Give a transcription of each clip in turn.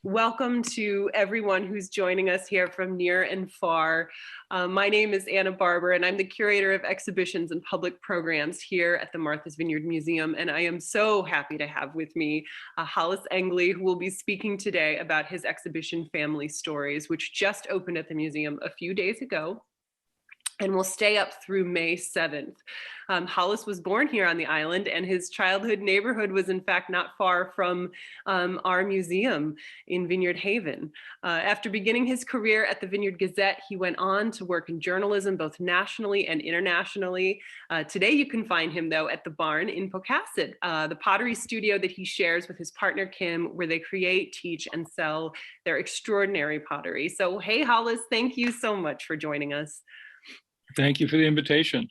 Welcome to everyone who's joining us here from near and far. My name is Anna Barber, and I'm the curator of exhibitions and public programs here at the Martha's Vineyard Museum. And I am so happy to have with me Hollis Engley, who will be speaking today about his exhibition, Family Stories, which just opened at the museum a few days ago and will stay up through May 7th. Hollis was born here on the island, and his childhood neighborhood was in fact not far from our museum in Vineyard Haven. After beginning his career at the Vineyard Gazette, he went on to work in journalism, both nationally and internationally. Today you can find him though at the Barn in Pocasset, the pottery studio that he shares with his partner Kim, where they create, teach, and sell their extraordinary pottery. So hey Hollis, thank you so much for joining us. Thank you for the invitation.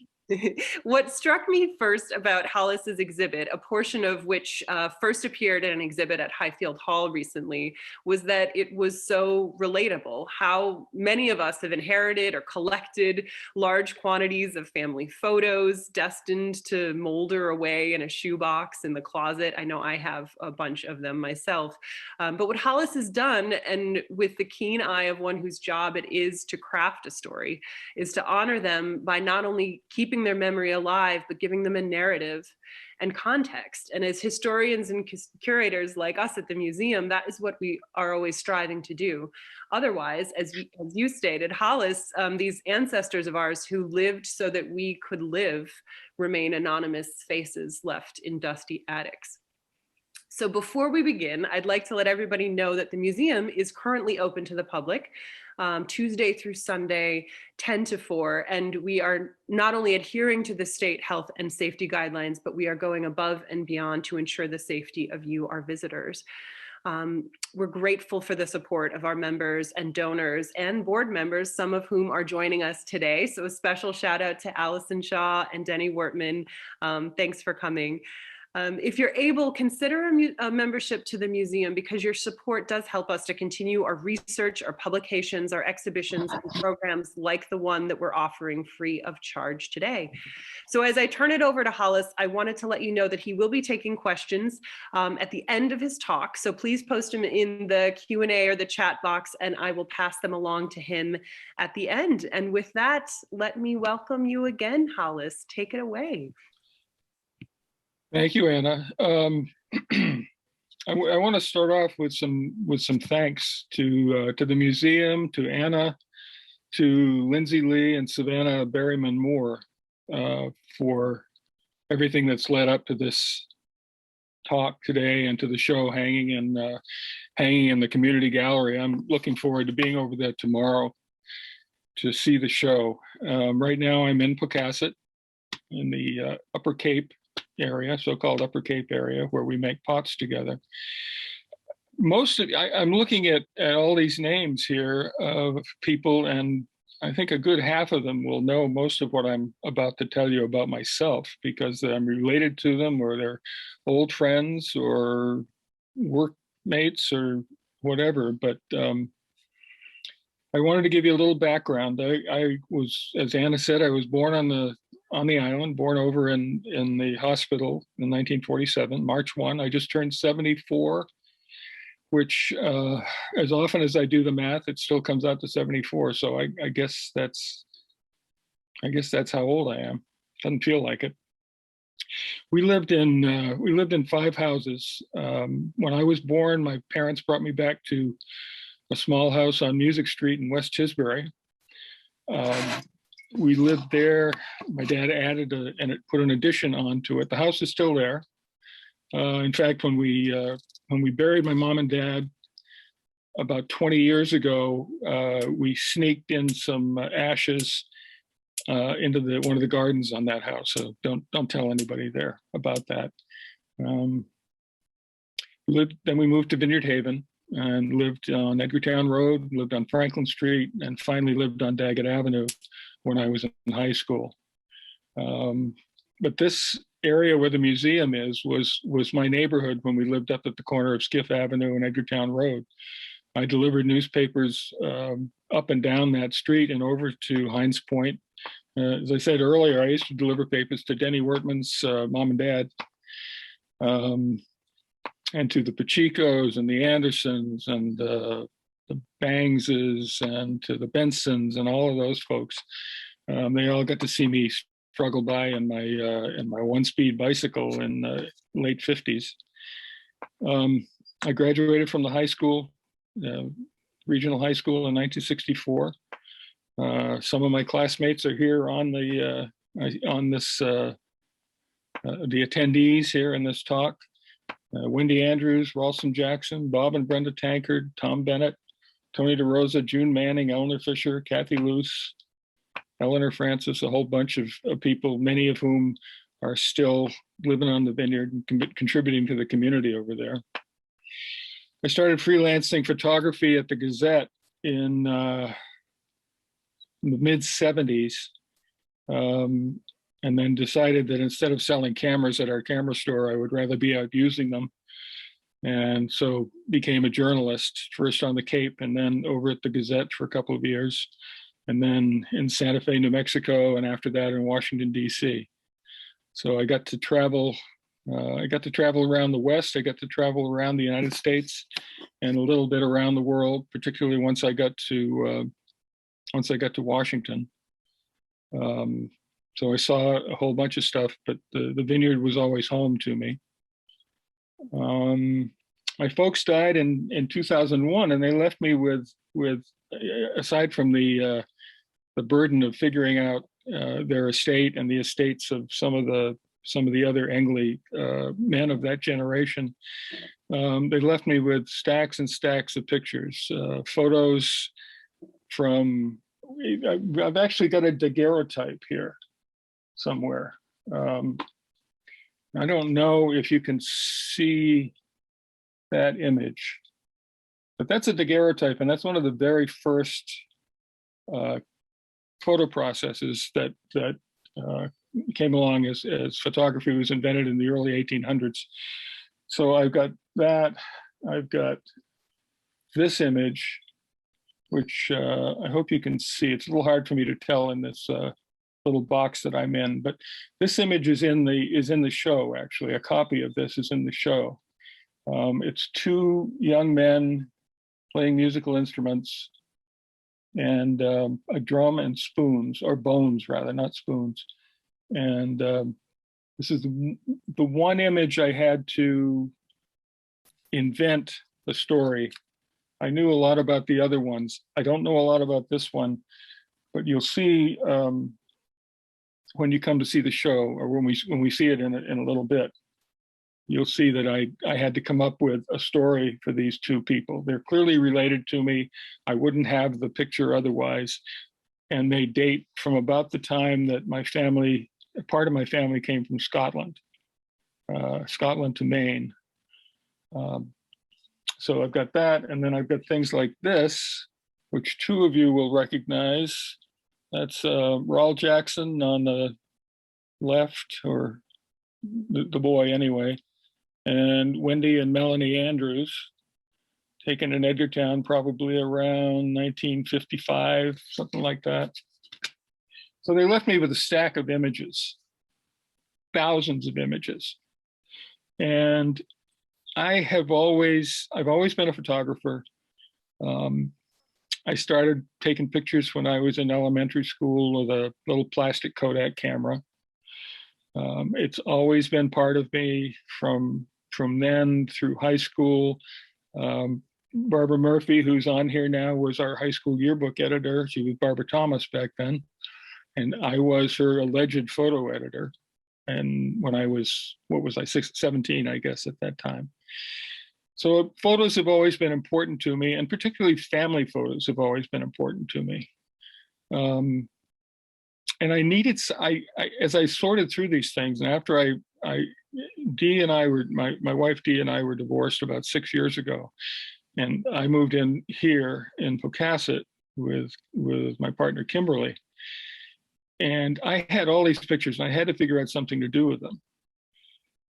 What struck me first about Hollis's exhibit, a portion of which first appeared in an exhibit at Highfield Hall recently, was that it was so relatable. How many of us have inherited or collected large quantities of family photos destined to molder away in a shoebox in the closet. I know I have a bunch of them myself. But what Hollis has done, and with the keen eye of one whose job it is to craft a story, is to honor them by not only keeping their memory alive, but giving them a narrative and context. And as historians and curators like us at the museum, that is what we are always striving to do. Otherwise, as you stated, Hollis, these ancestors of ours who lived so that we could live, remain anonymous faces left in dusty attics. So before we begin, I'd like to let everybody know that the museum is currently open to the public, Tuesday through Sunday, 10 to 4. And we are not only adhering to the state health and safety guidelines, but we are going above and beyond to ensure the safety of you, our visitors. We're grateful for the support of our members and donors and board members, some of whom are joining us today. So a special shout out to Allison Shaw and Denny Wortman. Thanks for coming. If you're able, consider a membership to the museum, because your support does help us to continue our research, our publications, our exhibitions, and programs like the one that we're offering free of charge today. So as I turn it over to Hollis, I wanted to let you know that he will be taking questions at the end of his talk. So please post them in the Q&A or the chat box, and I will pass them along to him at the end. And with that, let me welcome you again, Hollis. Take it away. Thank you, Anna. I want to start off with some thanks to the museum, to Anna, to Lindsay Lee and Savannah Berryman Moore for everything that's led up to this talk today and to the show hanging in the community gallery. I'm looking forward to being over there tomorrow to see the show. Right now, I'm in Pocasset in the Upper Cape area, so-called Upper Cape area, where we make pots together. I'm looking at all these names here of people, and I think a good half of them will know most of what I'm about to tell you about myself, because I'm related to them, or they're old friends or workmates or whatever. But I wanted to give you a little background. I was, as Anna said, I was born on the island, born over in the hospital in 1947, March 1. I just turned 74, which as often as I do the math, it still comes out to 74. So I guess that's how old I am. Doesn't feel like it. We lived in 5 houses. When I was born, my parents brought me back to a small house on Music Street in West Chisbury. We lived there. My dad added and it put an addition onto it. The house is still there. In fact, when we buried my mom and dad about 20 years ago, we sneaked in some ashes into one of the gardens on that house. So don't tell anybody there about that. Then we moved to Vineyard Haven and lived on Edgartown Road, lived on Franklin Street, and finally lived on Daggett Avenue when I was in high school. But this area where the museum was my neighborhood when we lived up at the corner of Skiff Avenue and Edgartown Road. I delivered newspapers up and down that street and over to Hines Point. As I said earlier, I used to deliver papers to Denny Wortman's mom and dad. and to the Pachicos and the Andersons and the Bangses and to the Bensons and all of those folks. They all got to see me struggle by in my one-speed bicycle in the late 50s. I graduated from the high school, regional high school, in 1964. Some of my classmates are here on the attendees here in this talk. Wendy Andrews, Ralston Jackson, Bob and Brenda Tankard, Tom Bennett, Tony DeRosa, June Manning, Eleanor Fisher, Kathy Luce, Eleanor Francis, a whole bunch of people, many of whom are still living on the vineyard and contributing to the community over there. I started freelancing photography at the Gazette in the mid-70s, and then decided that instead of selling cameras at our camera store, I would rather be out using them. And so became a journalist, first on the Cape and then over at the Gazette for a couple of years, and then in Santa Fe, New Mexico, and after that in Washington, D.C. So I got to travel. I got to travel around the West. I got to travel around the United States and a little bit around the world, particularly once I got to Washington. So I saw a whole bunch of stuff, but the vineyard was always home to me. My folks died in 2001, and they left me with aside from the burden of figuring out their estate and the estates of some of the other Engle men of that generation, they left me with stacks and stacks of pictures, photos from. I've actually got a daguerreotype here somewhere. I don't know if you can see that image, but that's a daguerreotype, and that's one of the very first photo processes that came along as photography was invented in the early 1800s. So I've got that. I've got this image, which I hope you can see. It's a little hard for me to tell in this little box that I'm in, but this image is in the show. Actually, a copy of this is in the show. It's two young men playing musical instruments and a drum and spoons, or bones rather, not spoons. And this is the one image I had to invent the story. I knew a lot about the other ones. I don't know a lot about this one, but you'll see when you come to see the show, or when we see it in a little bit, you'll see that I had to come up with a story for these two people. They're clearly related to me. I wouldn't have the picture otherwise. And they date from about the time that part of my family came from Scotland, Scotland to Maine. So I've got that, and then I've got things like this, which two of you will recognize. That's Raul Jackson on the left, or the boy anyway, and Wendy and Melanie Andrews, taken in Edgartown probably around 1955, something like that. So they left me with a stack of images, thousands of images. And I've always been a photographer. I started taking pictures when I was in elementary school with a little plastic Kodak camera. It's always been part of me from then through high school. Barbara Murphy, who's on here now, was our high school yearbook editor. She was Barbara Thomas back then, and I was her alleged photo editor. And when I was, 17, I guess, at that time. So photos have always been important to me, and particularly family photos have always been important to me. And I needed, as I sorted through these things, and after Dee and I were, my wife Dee and I were divorced about 6 years ago, and I moved in here in Pocasset with my partner Kimberly. And I had all these pictures, and I had to figure out something to do with them.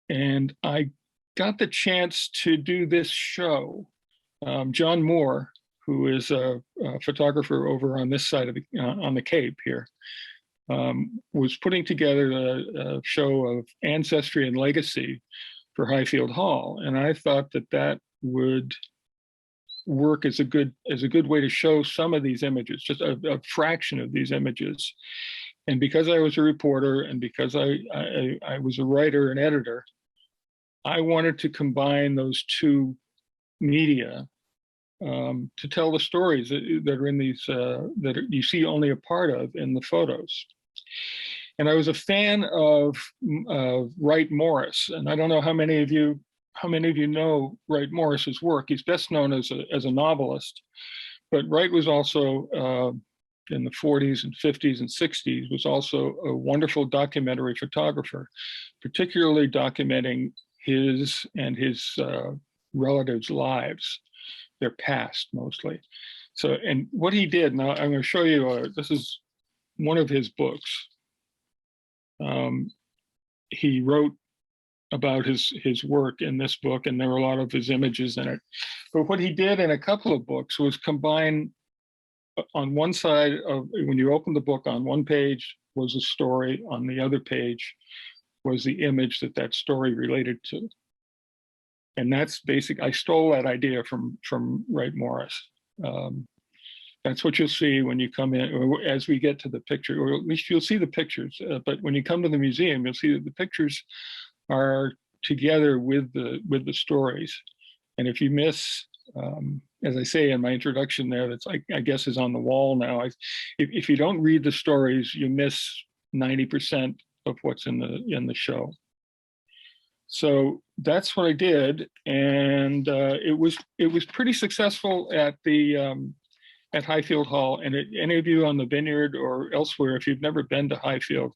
And I got the chance to do this show. John Moore, who is a photographer over on this side of on the Cape here, was putting together a show of ancestry and legacy for Highfield Hall, and I thought that that would work as a good way to show some of these images, just a fraction of these images. And because I was a reporter and because I was a writer and editor, I wanted to combine those two media to tell the stories that are in these that you see only a part of in the photos. And I was a fan of Wright Morris, and I don't know how many of you know Wright Morris's work. He's best known as a novelist, but Wright was also in the 40s and 50s and 60s was also a wonderful documentary photographer, particularly documenting his and his relatives' lives, their past mostly. So, and what he did, now I'm going to show you, this is one of his books. He wrote about his work in this book, and there were a lot of his images in it. But what he did in a couple of books was combine, on one side of, when you open the book, on one page was a story, on the other page was the image that story related to. And that's basic. I stole that idea from Wright Morris. That's what you'll see when you come in, or as we get to the picture, or at least you'll see the pictures. But when you come to the museum, you'll see that the pictures are together with the stories. And if you miss, as I say in my introduction there, that's I guess is on the wall now. If you don't read the stories, you miss 90% of what's in the show. So that's what I did, and it was pretty successful at Highfield Hall. And any of you on the Vineyard or elsewhere, if you've never been to Highfield,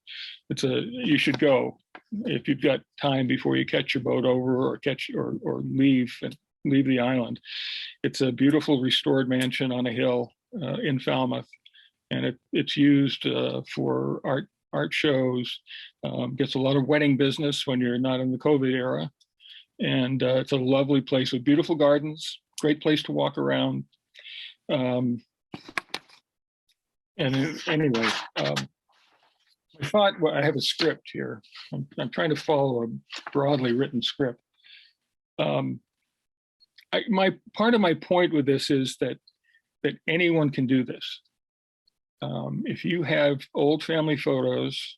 you should go if you've got time before you catch your boat over or leave the island. It's a beautiful restored mansion on a hill in Falmouth, and it's used for art shows. Gets a lot of wedding business when you're not in the COVID era, and it's a lovely place with beautiful gardens, great place to walk around. And anyway, I thought, well, I have a script here. I'm trying to follow a broadly written script. Part of my point with this is that anyone can do this. If you have old family photos,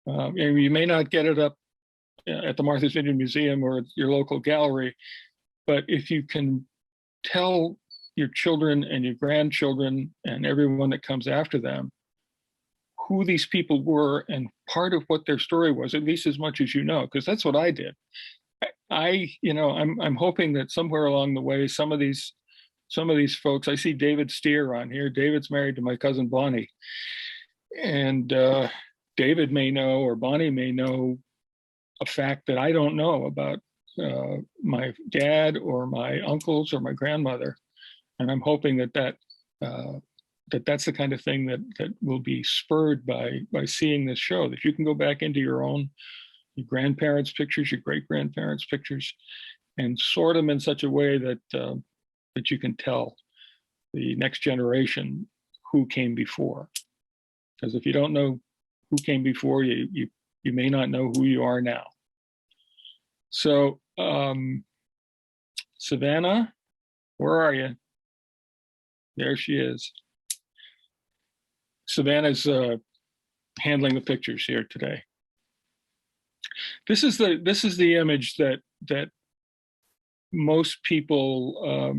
and you may not get it up at the Martha's Vineyard Museum or your local gallery, but if you can tell your children and your grandchildren and everyone that comes after them who these people were and part of what their story was, at least as much as you know, because that's what I did. I'm hoping that somewhere along the way, some of these folks, I see David Steer on here. David's married to my cousin Bonnie, and David may know, or Bonnie may know, a fact that I don't know about my dad or my uncles or my grandmother. And I'm hoping that's the kind of thing that will be spurred by seeing this show, that you can go back into your grandparents' pictures, your great-grandparents' pictures, and sort them in such a way that you can tell the next generation who came before. Because if you don't know who came before you, you may not know who you are now. So, Savannah, where are you? There she is. Savannah's handling the pictures here today. This is the image that most people.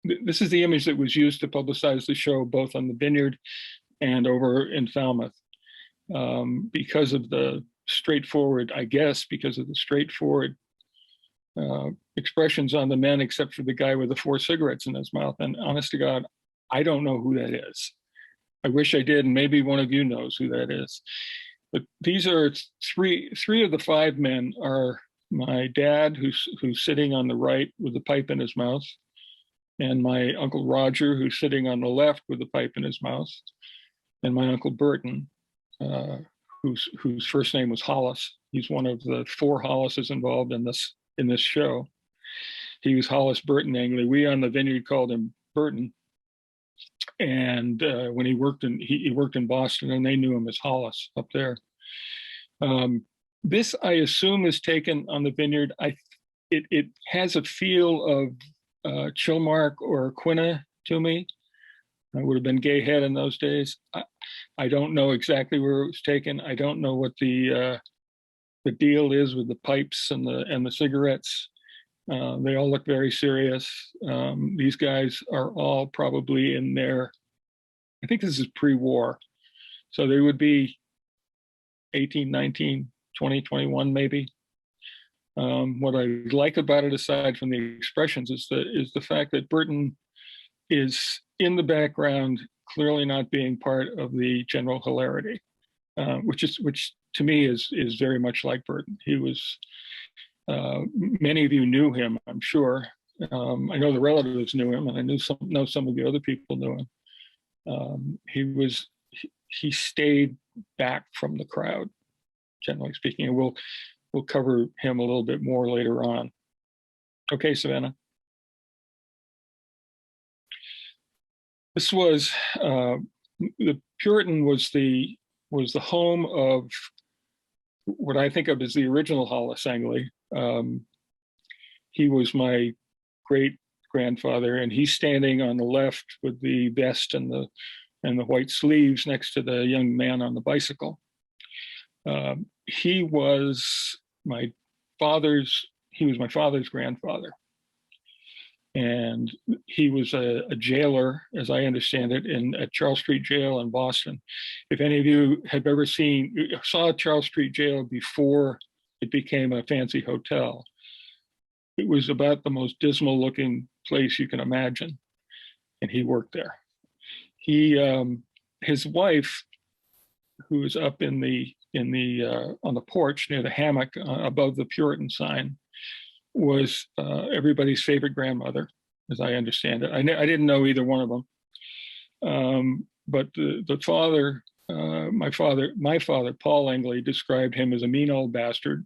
This is the image that was used to publicize the show, both on the Vineyard and over in Falmouth, because of the straightforward expressions on the men, except for the guy with the 4 cigarettes in his mouth. And honest to God, I don't know who that is. I wish I did, and maybe one of you knows who that is. But these are three of the 5 men are my dad, who's sitting on the right with the pipe in his mouth, and my Uncle Roger, who's sitting on the left with the pipe in his mouth, and my Uncle Burton, whose first name was Hollis. He's one of the 4 Hollises involved in this show. He was Hollis Burton Engley. We on the Vineyard called him Burton. And when he worked in Boston, and they knew him as Hollis up there. This, I assume, is taken on the Vineyard. It has a feel of Chilmark or Quina to me. I would have been Gay Head in those days. I don't know exactly where it was taken. I don't know what the deal is with the pipes and the cigarettes. They all look very serious. These guys are all probably in their, I think this is pre-war. So they would be 18, 19, 20, 21 maybe. What I like about it, aside from the expressions, is the fact that Burton is in the background, clearly not being part of the general hilarity, which to me is very much like Burton. He was, many of you knew him, I'm sure. I know the relatives knew him, and I know some of the other people knew him. He stayed back from the crowd, generally speaking, and we'll cover him a little bit more later on. Okay, Savannah. This was the Puritan was the home of what I think of as the original Hollis Engley. He was my great grandfather, and he's standing on the left with the vest and the white sleeves next to the young man on the bicycle. He was my father's grandfather. And he was a jailer, as I understand it, at Charles Street Jail in Boston. If any of you have ever saw Charles Street Jail before it became a fancy hotel, it was about the most dismal looking place you can imagine. And he worked there. His wife, who was up on the porch near the hammock above the Puritan sign, was everybody's favorite grandmother, as I understand it. I didn't know either one of them, but the father, my father, Paul Engley, described him as a mean old bastard,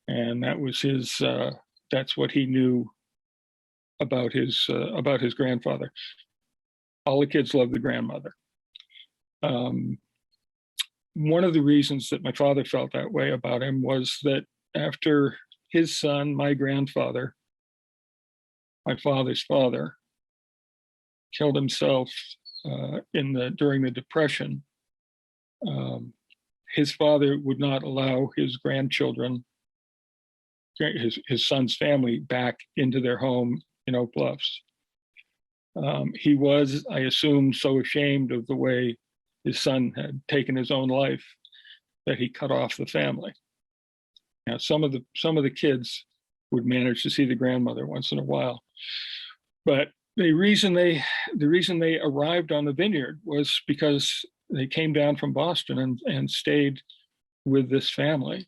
and that was his. That's what he knew about his grandfather. All the kids loved the grandmother. One of the reasons that my father felt that way about him was that after his son, my grandfather, my father's father, killed himself during the Depression, his father would not allow his grandchildren, his son's family, back into their home in Oak Bluffs. He was, I assume, so ashamed of the way his son had taken his own life that he cut off the family. Now, some of the kids would manage to see the grandmother once in a while, but the reason they arrived on the Vineyard was because they came down from Boston and stayed with this family.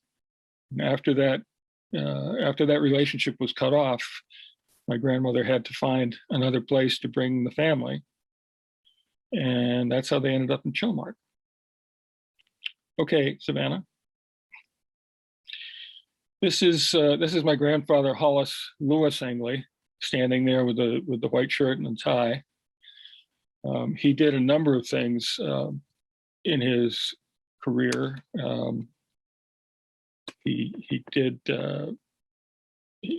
And after that relationship was cut off, my grandmother had to find another place to bring the family, and that's how they ended up in Chilmark. Okay, Savannah. This is my grandfather, Hollis Lewis Engley, standing there with the white shirt and the tie. He did a number of things in his career. He did,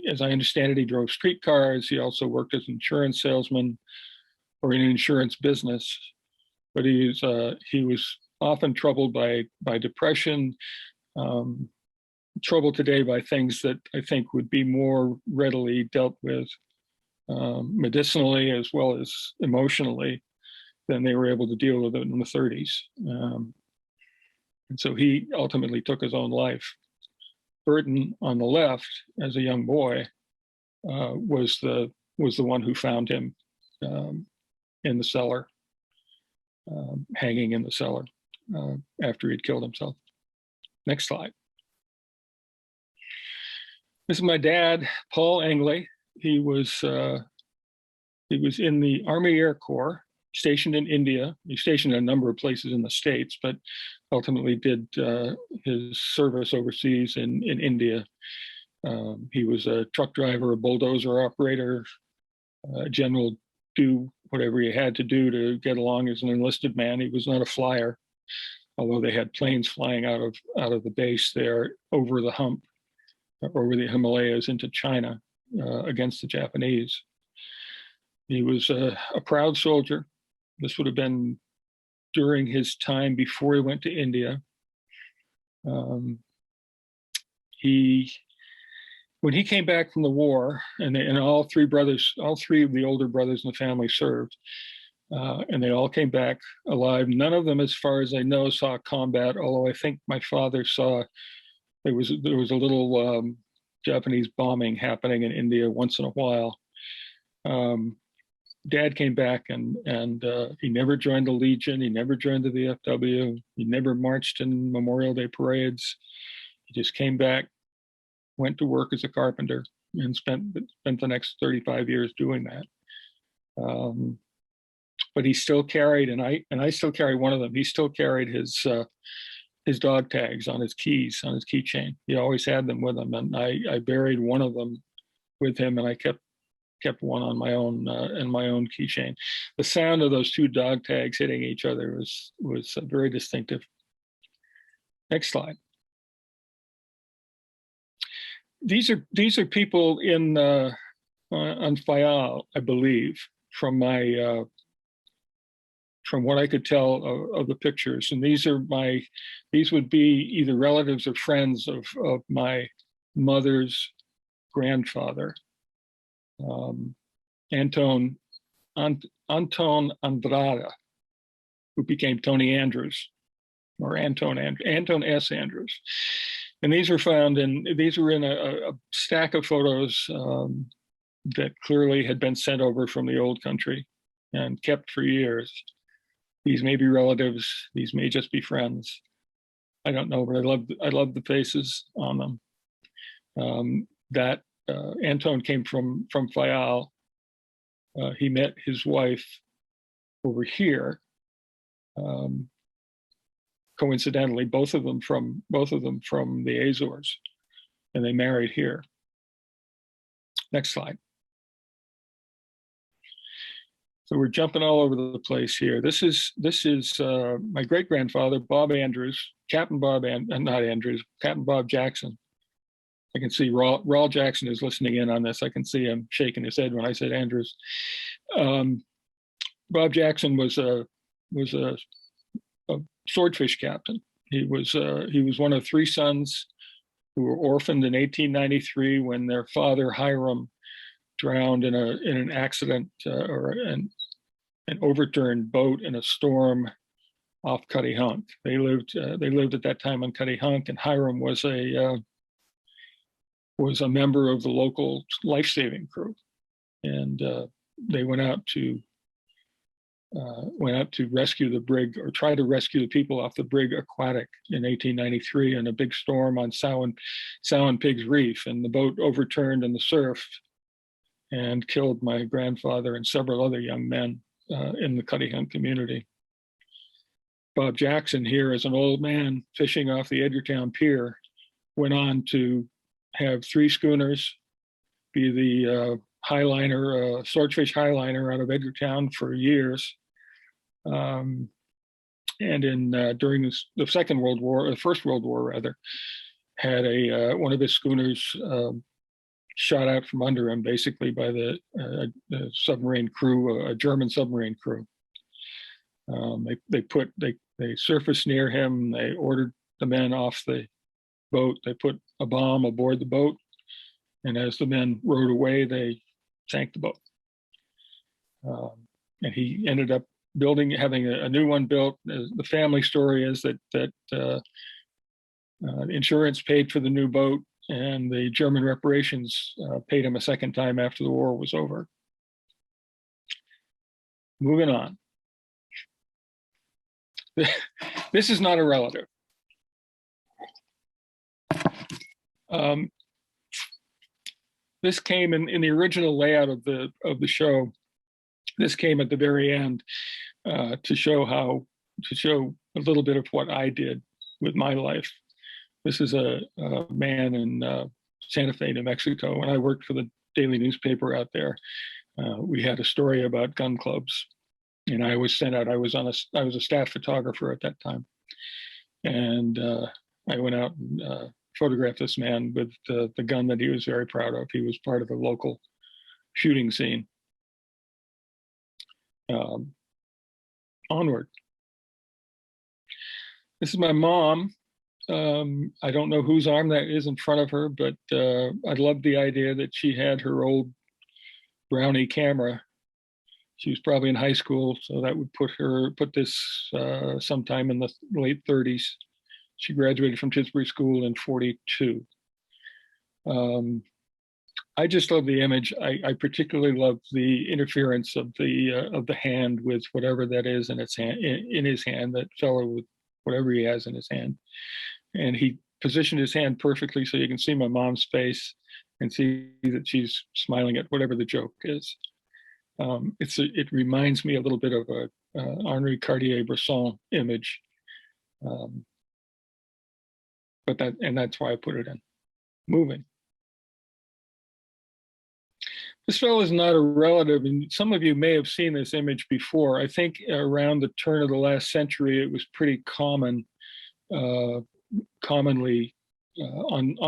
as I understand it, he drove streetcars. He also worked as an insurance salesman or in an insurance business. But he was often troubled by depression. Troubled today by things that I think would be more readily dealt with medicinally as well as emotionally than they were able to deal with it in the 30s. And so he ultimately took his own life. Burton, on the left, as a young boy, was the one who found him in the cellar, hanging in the cellar after he'd killed himself. Next slide. This is my dad, Paul Engley. He was in the Army Air Corps, stationed in India. He stationed in a number of places in the States, but ultimately did his service overseas in India. He was a truck driver, a bulldozer operator, general, do whatever he had to do to get along as an enlisted man. He was not a flyer. although they had planes flying out of the base there over the hump, over the Himalayas into China against the Japanese. He was a proud soldier. This would have been during his time before he went to India. When he came back from the war, and all three of the older brothers in the family served, and they all came back alive. None of them, as far as I know, saw combat, although I think my father saw there was a little Japanese bombing happening in India once in a while. Dad came back and he never joined the Legion. He never joined the VFW. He never marched in Memorial Day parades. He just came back, went to work as a carpenter, and spent the next 35 years doing that. But he still carried, and I still carry one of them. He still carried his dog tags on his keys, on his keychain. He always had them with him, and I buried one of them with him, and I kept one on my own in my own keychain. The sound of those two dog tags hitting each other was very distinctive. Next slide. These are people in on Fayal, I believe, from what I could tell of the pictures, and these would be either relatives or friends of my mother's grandfather, Anton Andrade, who became Tony Andrews, or Anton S. Andrews. And these were in a stack of photos that clearly had been sent over from the old country and kept for years. These may be relatives, these may just be friends. I don't know, but I love the faces on them. Anton came from Fayal. He met his wife over here. Coincidentally, both of them from the Azores, and they married here. Next slide. So we're jumping all over the place here. This is my great grandfather, Bob Andrews, Captain Bob Jackson. I can see Raul Jackson is listening in on this. I can see him shaking his head when I said Andrews. Bob Jackson was a swordfish captain. He was one of three sons who were orphaned in 1893 when their father Hiram drowned in an accident or an overturned boat in a storm off Cuttyhunk. They lived at that time on Cuttyhunk, and Hiram was a member of the local life-saving crew, and they went out to rescue the brig, or try to rescue the people off the brig Aquatic in 1893 in a big storm on Sow and Pigs Reef, and the boat overturned in the surf and killed my grandfather and several other young men in the Cuttyhunk community. Bob Jackson, here as an old man fishing off the Edgartown Pier, went on to have three schooners, be the swordfish highliner out of Edgartown for years. And during the Second World War, or the First World War rather, had one of his schooners shot out from under him, basically by the submarine crew, a German submarine crew. They surfaced near him. They ordered the men off the boat. They put a bomb aboard the boat, and as the men rowed away, they sank the boat. And he ended up having a new one built. The family story is that insurance paid for the new boat, and the German reparations paid him a second time after the war was over. Moving on. This is not a relative. This came in the original layout of the show. This came at the very end to show a little bit of what I did with my life. This is a man in Santa Fe, New Mexico. When I worked for the daily newspaper out there, we had a story about gun clubs, and I was sent out. I was a staff photographer at that time, And I went out and photographed this man with the gun that he was very proud of. He was part of a local shooting scene. Onward. This is my mom. I don't know whose arm that is in front of her, but I love the idea that she had her old Brownie camera. She was probably in high school, so that would put this sometime in the late 30s. She graduated from Tisbury School in 42. I just love the image. I particularly love the interference of the hand with whatever that is in its hand, in his hand. That fellow with whatever he has in his hand, and he positioned his hand perfectly so you can see my mom's face and see that she's smiling at whatever the joke is. It reminds me a little bit of a Henri Cartier-Bresson image, but that's why I put it in. Moving. This fellow is not a relative, and some of you may have seen this image before. I think around the turn of the last century, it was pretty commonly on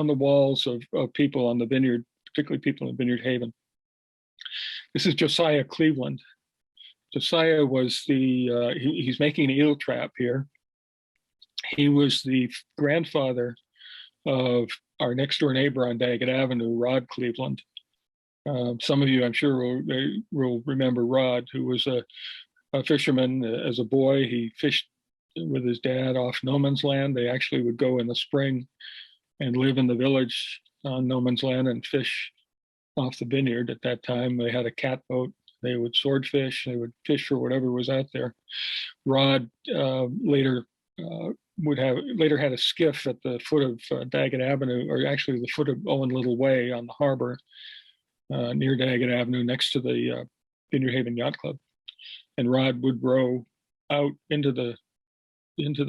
the walls of people on the vineyard, particularly people in Vineyard Haven. This is Josiah Cleveland. Josiah was he's making an eel trap here. He was the grandfather of our next door neighbor on Daggett Avenue, Rod Cleveland. Some of you, I'm sure, will remember Rod, who was a fisherman. As a boy, he fished with his dad off no man's land. They actually would go in the spring and live in the village on no man's land and fish off the vineyard. At that time, they had a catboat. They would swordfish. They would fish for whatever was out there. Rod later had a skiff at the foot of Daggett Avenue, or actually the foot of Owen Little Way on the harbor. Near Daggett Avenue, next to the Vineyard Haven Yacht Club, and Rod would row out into the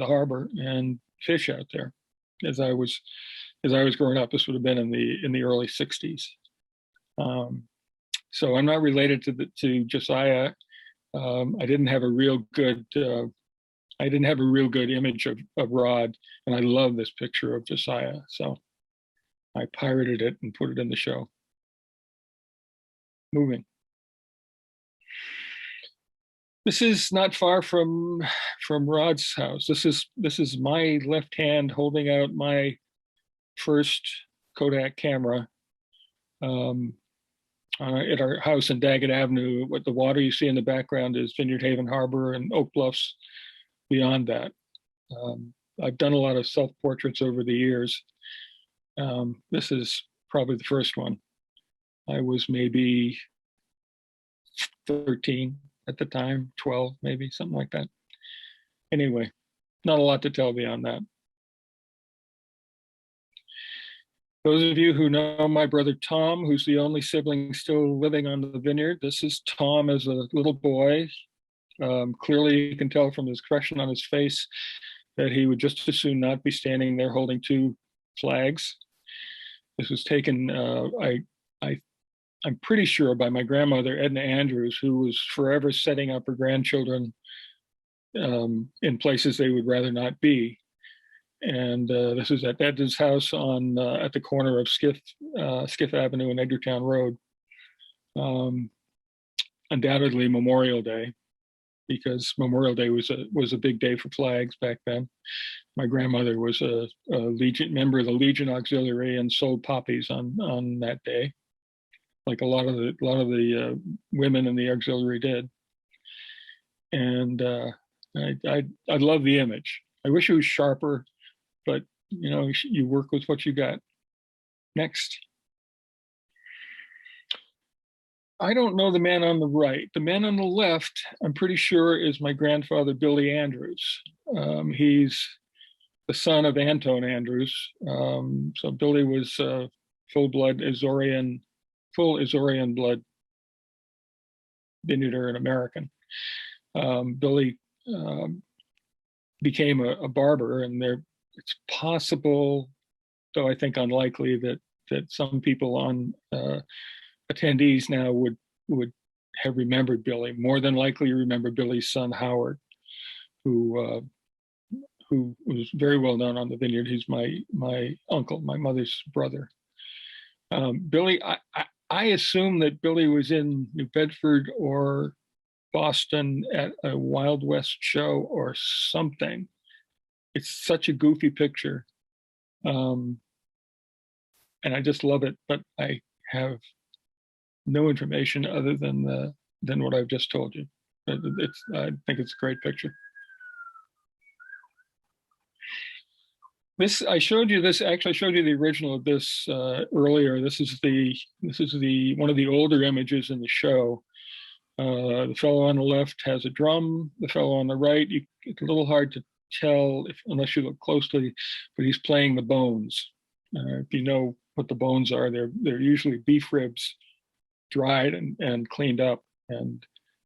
harbor and fish out there. As I was growing up, this would have been in the early '60s. So I'm not related to Josiah. I didn't have a real good image of Rod, and I love this picture of Josiah. So I pirated it and put it in the show. Moving. This is not far from Rod's house. This is my left hand holding out my first Kodak camera at our house in Daggett Avenue. What the water you see in the background is Vineyard Haven Harbor and Oak Bluffs beyond that. I've done a lot of self-portraits over the years. This is probably the first one. I was maybe 13 at the time, 12 maybe, something like that. Anyway, not a lot to tell beyond that. Those of you who know my brother Tom, who's the only sibling still living on the vineyard, this is Tom as a little boy. Clearly you can tell from the expression on his face that he would just as soon not be standing there holding two flags. This was taken, I'm pretty sure, by my grandmother, Edna Andrews, who was forever setting up her grandchildren in places they would rather not be. And this is at Edna's house at the corner of Skiff Avenue and Edgartown Road. Undoubtedly Memorial Day, because Memorial Day was a big day for flags back then. My grandmother was a member of the Legion Auxiliary and sold poppies on that day, like a lot of the women in the auxiliary did. And I love the image. I wish it was sharper, but you work with what you got. Next. I don't know the man on the right. The man on the left, I'm pretty sure, is my grandfather, Billy Andrews. He's the son of Anton Andrews. So Billy was full Azorean blood vineyarder and American. Billy became a barber, and it's possible, though I think unlikely, that some people on attendees now would have remembered Billy. More than likely remember Billy's son Howard, who who was very well known on the Vineyard. He's my uncle, my mother's brother. Billy, I assume that Billy was in New Bedford or Boston at a Wild West show or something. It's such a goofy picture. And I just love it, but I have no information other than what I've just told you. I think it's a great picture. I showed you this. Actually, I showed you the original of this earlier. This is one of the older images in the show. The fellow on the left has a drum. The fellow on the right, it's a little hard to tell unless you look closely, but he's playing the bones. If you know what the bones are, they're usually beef ribs, dried and cleaned up and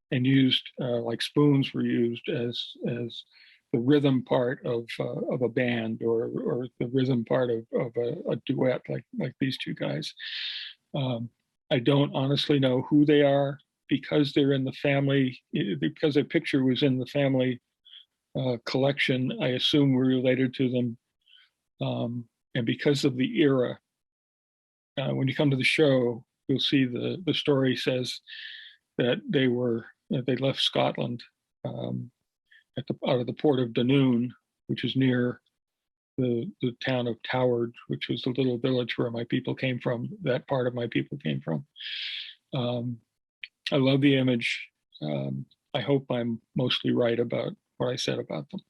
used like spoons were used as the rhythm part of a band or the rhythm part of a duet like these two guys. I don't honestly know who they are because they're in the family, because their picture was in the family collection. I assume we're related to them. And because of the era, when you come to the show, you'll see the story says that they left Scotland out of the port of Dunoon, which is near the town of Toward, which was the little village where my people came from. That part of my people came from. I love the image. I hope I'm mostly right about what I said about them.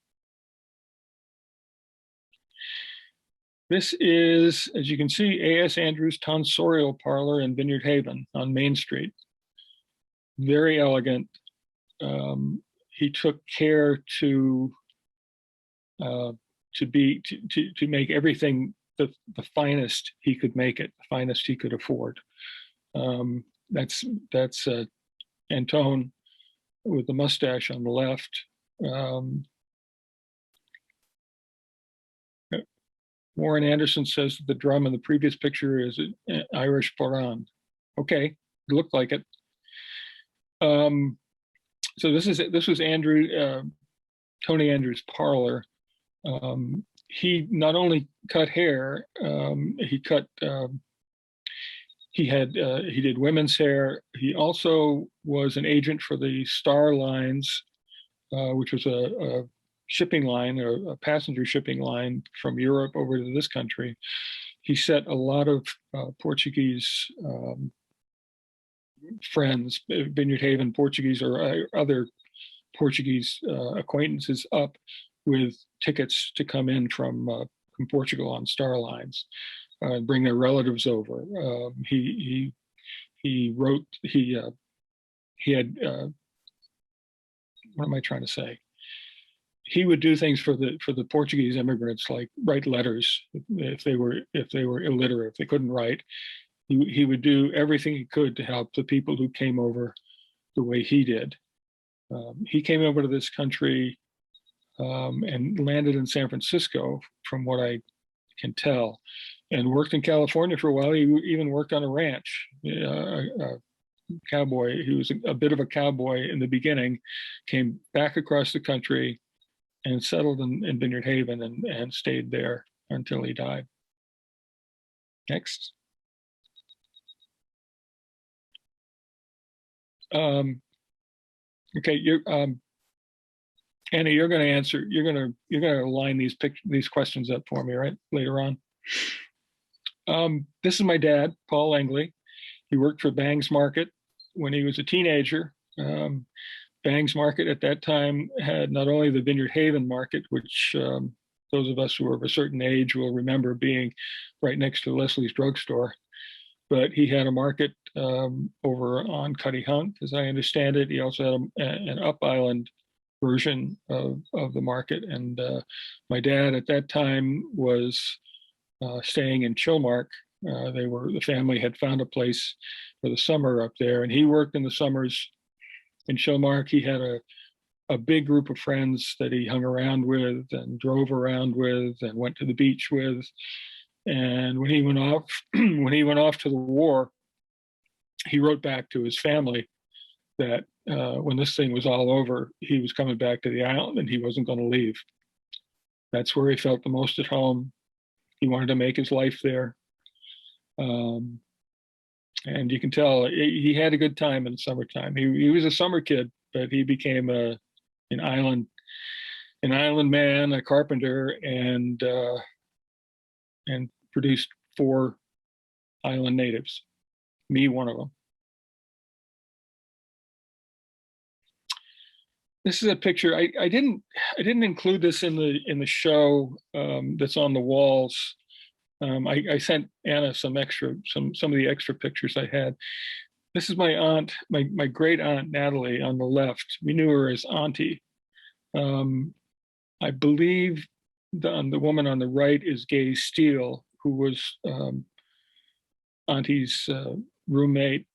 This is, as you can see, A.S. Andrews Tonsorial Parlor in Vineyard Haven on Main Street. Very elegant. He took care to make everything the finest he could make it, the finest he could afford. That's Antone with the mustache on the left. Warren Anderson says that the drum in the previous picture is an Irish bodhrán. Okay, it looked like it. So this was Tony Andrews' parlor. He not only cut hair, he did women's hair. He also was an agent for the Star Lines, which was a shipping line, or a passenger shipping line from Europe over to this country. He set a lot of Portuguese friends, Vineyard Haven Portuguese or other Portuguese acquaintances up with tickets to come in from Portugal on Star Lines, bring their relatives over. He had what am I trying to say? He would do things for the Portuguese immigrants, like write letters if they were illiterate, if they couldn't write. He would do everything he could to help the people who came over the way he did. He came over to this country and landed in San Francisco, from what I can tell, and worked in California for a while. He even worked on a ranch. A cowboy. He was a bit of a cowboy in the beginning, came back across the country and settled in Vineyard Haven and stayed there until he died. Next. Okay, Anna, you're going to answer. You're going to line these questions up for me, right, later on. This is my dad, Paul Engley. He worked for Bang's Market when he was a teenager. Bang's Market at that time had not only the Vineyard Haven Market, which those of us who are of a certain age will remember being right next to Leslie's drugstore, but he had a market over on Cutty Hunt, as I understand it. He also had an Up Island version of the market. And my dad at that time was staying in Chilmark. The family had found a place for the summer up there, and he worked in the summers in Chilmark. He had a big group of friends that he hung around with and drove around with and went to the beach with. And when he went off to the war, he wrote back to his family that when this thing was all over, he was coming back to the island and he wasn't going to leave. That's where he felt the most at home. He wanted to make his life there. And you can tell he had a good time in the summertime. He was a summer kid, but he became an island man, a carpenter, and produced 4 island natives. Me, one of them. This is a picture. I didn't include this in the show that's on the walls. I sent Anna some of the extra pictures I had. This is my aunt, my great aunt Natalie on the left. We knew her as Auntie. I believe the woman on the right is Gay Steele, who was Auntie's roommate,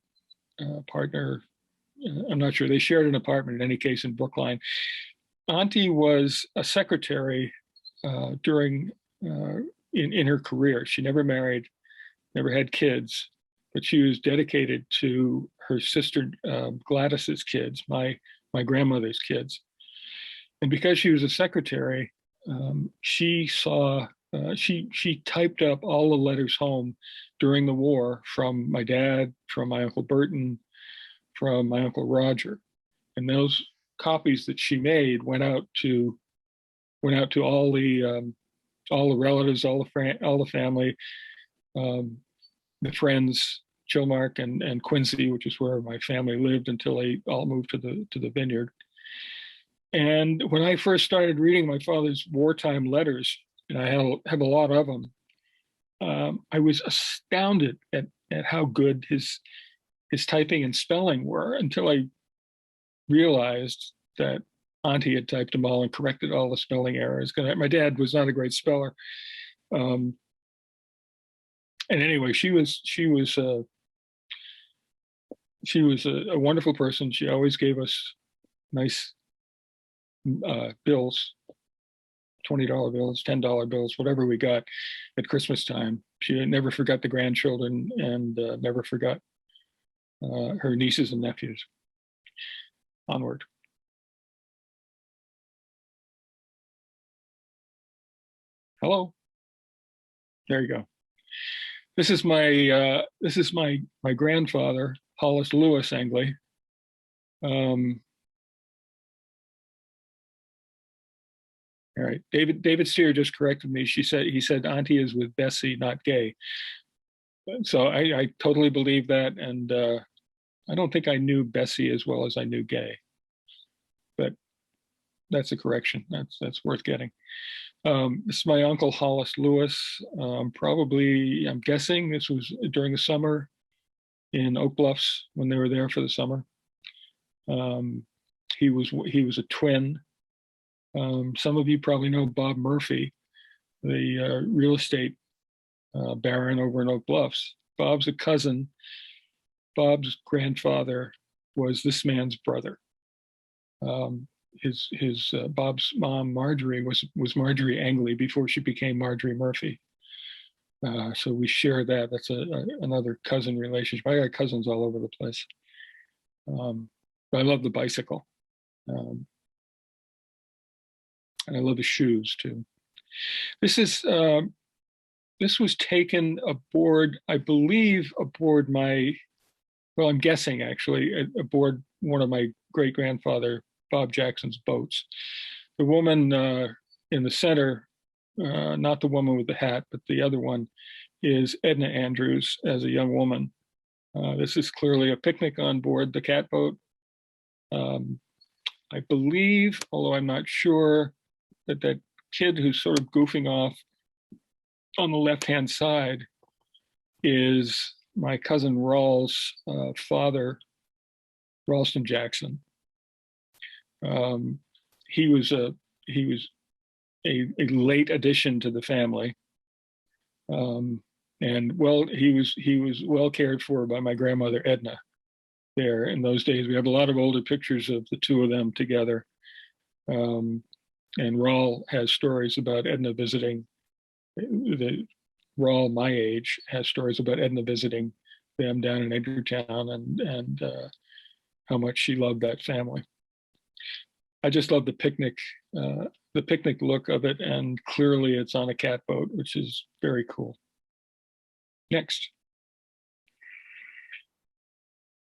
partner. I'm not sure. They shared an apartment in any case in Brookline. Auntie was a secretary during in her career. She never married, never had kids, but she was dedicated to her sister Gladys's kids, my grandmother's kids. And because she was a secretary, she typed up all the letters home during the war from my dad, from my Uncle Burton, from my Uncle Roger. And those copies that she made went out to all the relatives, all the family, the friends, Chilmark and Quincy, which is where my family lived until they all moved to the Vineyard. And when I first started reading my father's wartime letters, and I have a lot of them, I was astounded at how good his typing and spelling were, until I realized that Auntie had typed them all and corrected all the spelling errors. Because my dad was not a great speller. And anyway, she was a wonderful person. She always gave us nice bills, $20 bills, $10 bills, whatever we got at Christmas time. She never forgot the grandchildren, and never forgot her nieces and nephews. Onward. Hello. There you go. This is my grandfather, Hollis Engley. All right, David Steer just corrected me. He said Auntie is with Bessie, not Gay. So I totally believe that, and I don't think I knew Bessie as well as I knew Gay, but that's a correction. That's worth getting. This is my uncle Hollis Lewis. Probably, I'm guessing this was during the summer in Oak Bluffs when they were there for the summer. He was a twin. Some of you probably know Bob Murphy, the real estate baron over in Oak Bluffs. Bob's a cousin. Bob's grandfather was this man's brother. Bob's mom, Marjorie, was Marjorie Engley before she became Marjorie Murphy. So we share that. That's another cousin relationship. I got cousins all over the place. But I love the bicycle. And I love the shoes too. This was taken aboard, I believe, aboard I'm guessing actually, aboard one of my great-grandfather, Bob Jackson's boats. The woman in the center, not the woman with the hat, but the other one, is Edna Andrews as a young woman. This is clearly a picnic on board the catboat. I believe, although I'm not sure, that kid who's sort of goofing off on the left-hand side is my cousin Rawls' father, Ralston Jackson. He was a late addition to the family, and he was well cared for by my grandmother Edna. There in those days, we have a lot of older pictures of the two of them together. And Rawl has stories about Edna visiting. Rawl, my age, has stories about Edna visiting them down in Edgartown, and how much she loved that family. I just love the picnic the picnic look of it, and clearly it's on a cat boat, which is very cool. Next.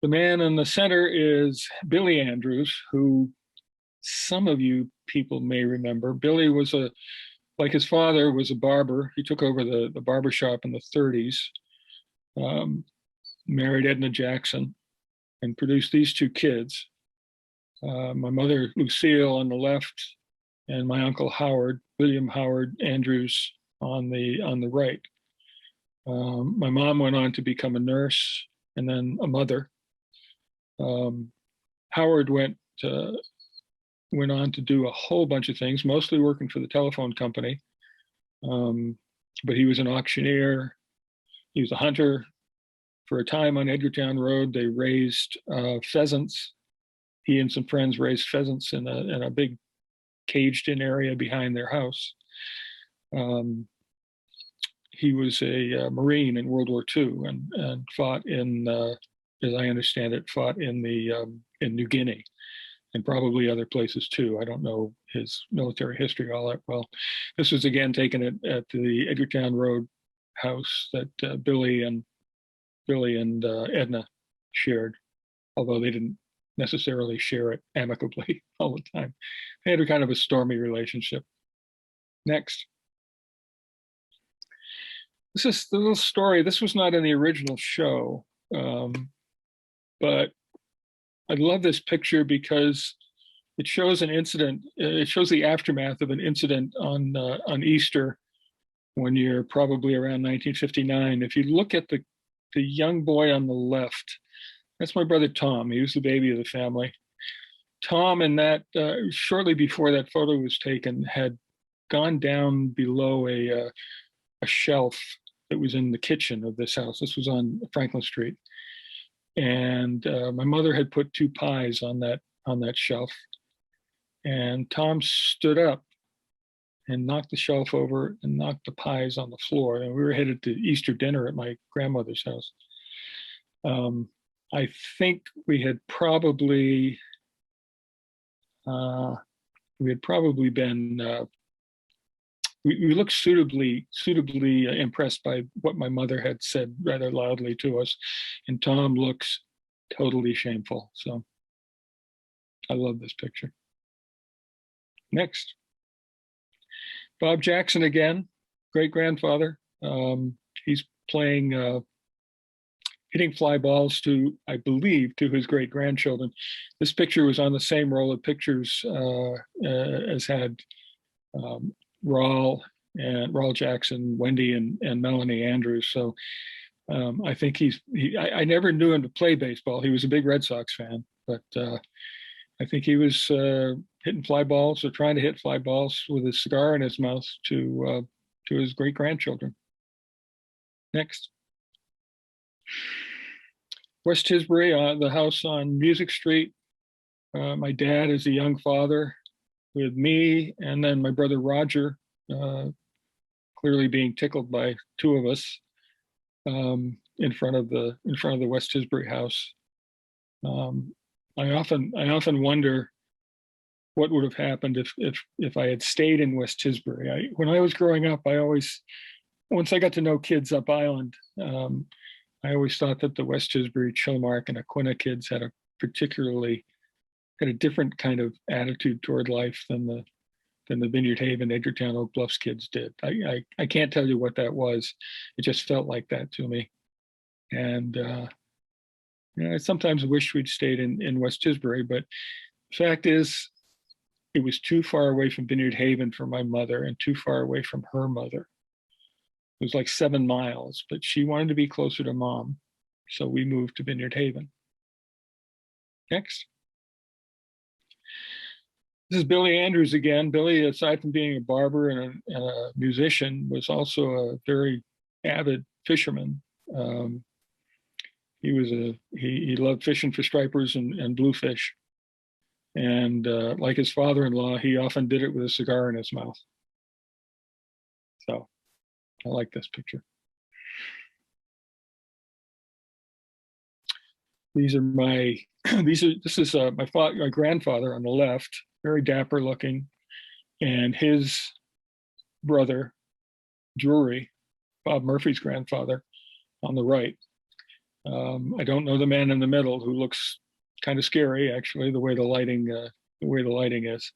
The man in the center is Billy Andrews, who some of you people may remember. Billy was like his father, was a barber. He took over the barber shop in the 30s, married Edna Jackson, and produced these two kids. My mother, Lucille, on the left, and my uncle Howard, William Howard Andrews, on the right. My mom went on to become a nurse and then a mother. Howard went on to do a whole bunch of things, mostly working for the telephone company. But he was an auctioneer. He was a hunter. For a time on Edgartown Road, they raised pheasants. He and some friends raised pheasants in a big caged-in area behind their house. He was a Marine in World War II and fought in, as I understand it, fought in New Guinea and probably other places too. I don't know his military history all that well. This was again taken at the Edgartown Road house that Billy and Edna shared, although they didn't necessarily share it amicably all the time. They had a kind of a stormy relationship. Next. This is the little story. This was not in the original show, but I love this picture because it shows an incident. It shows the aftermath of an incident on Easter one year, probably around 1959. If you look at the young boy on the left, that's my brother Tom. He was the baby of the family. Tom, in that shortly before that photo was taken, had gone down below a shelf that was in the kitchen of this house. This was on Franklin Street. And my mother had put 2 pies on that shelf. And Tom stood up and knocked the shelf over and knocked the pies on the floor. And we were headed to Easter dinner at my grandmother's house. I think we had probably been we looked suitably impressed by what my mother had said rather loudly to us, and Tom looks totally shameful. So I love this picture. Next. Bob Jackson again, great-grandfather. He's playing, hitting fly balls to, I believe, to his great-grandchildren. This picture was on the same roll of pictures as had Raul Jackson, Wendy, and Melanie Andrews. So I think I never knew him to play baseball. He was a big Red Sox fan, but I think he was hitting fly balls or trying to hit fly balls with a cigar in his mouth to his great-grandchildren. Next. West Tisbury, the house on Music Street. My dad is a young father with me, and then my brother Roger, clearly being tickled by 2 of us in front of the West Tisbury house. I often wonder what would have happened if I had stayed in West Tisbury. When I was growing up, once I got to know kids up Island, I always thought that the West Tisbury, Chilmark, and Aquina kids had a different kind of attitude toward life than the Vineyard Haven, Edgartown, Oak Bluffs kids did. I can't tell you what that was. It just felt like that to me. And I sometimes wish we'd stayed in West Tisbury, but the fact is, it was too far away from Vineyard Haven for my mother and too far away from her mother. It was like 7 miles, but she wanted to be closer to Mom, so we moved to Vineyard Haven. Next. This is Billy Andrews again. Billy, aside from being a barber and a musician, was also a very avid fisherman. He loved fishing for stripers and bluefish. And like his father-in-law, he often did it with a cigar in his mouth. So I like this picture. This is my grandfather on the left, very dapper looking. and his brother, Drury, Bob Murphy's grandfather, on the right. I don't know the man in the middle, who looks kind of scary, actually, the way the lighting is.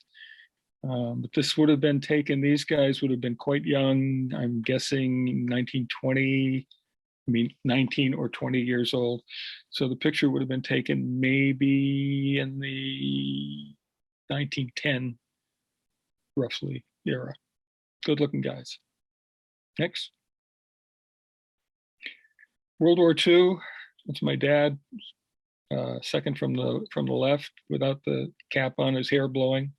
But this would have been taken. These guys would have been quite young. I'm guessing 1920. I mean, 19 or 20 years old. So the picture would have been taken maybe in the 1910, roughly, era. Good looking guys. Next. World War II. That's my dad, second from the left, without the cap on, his hair blowing.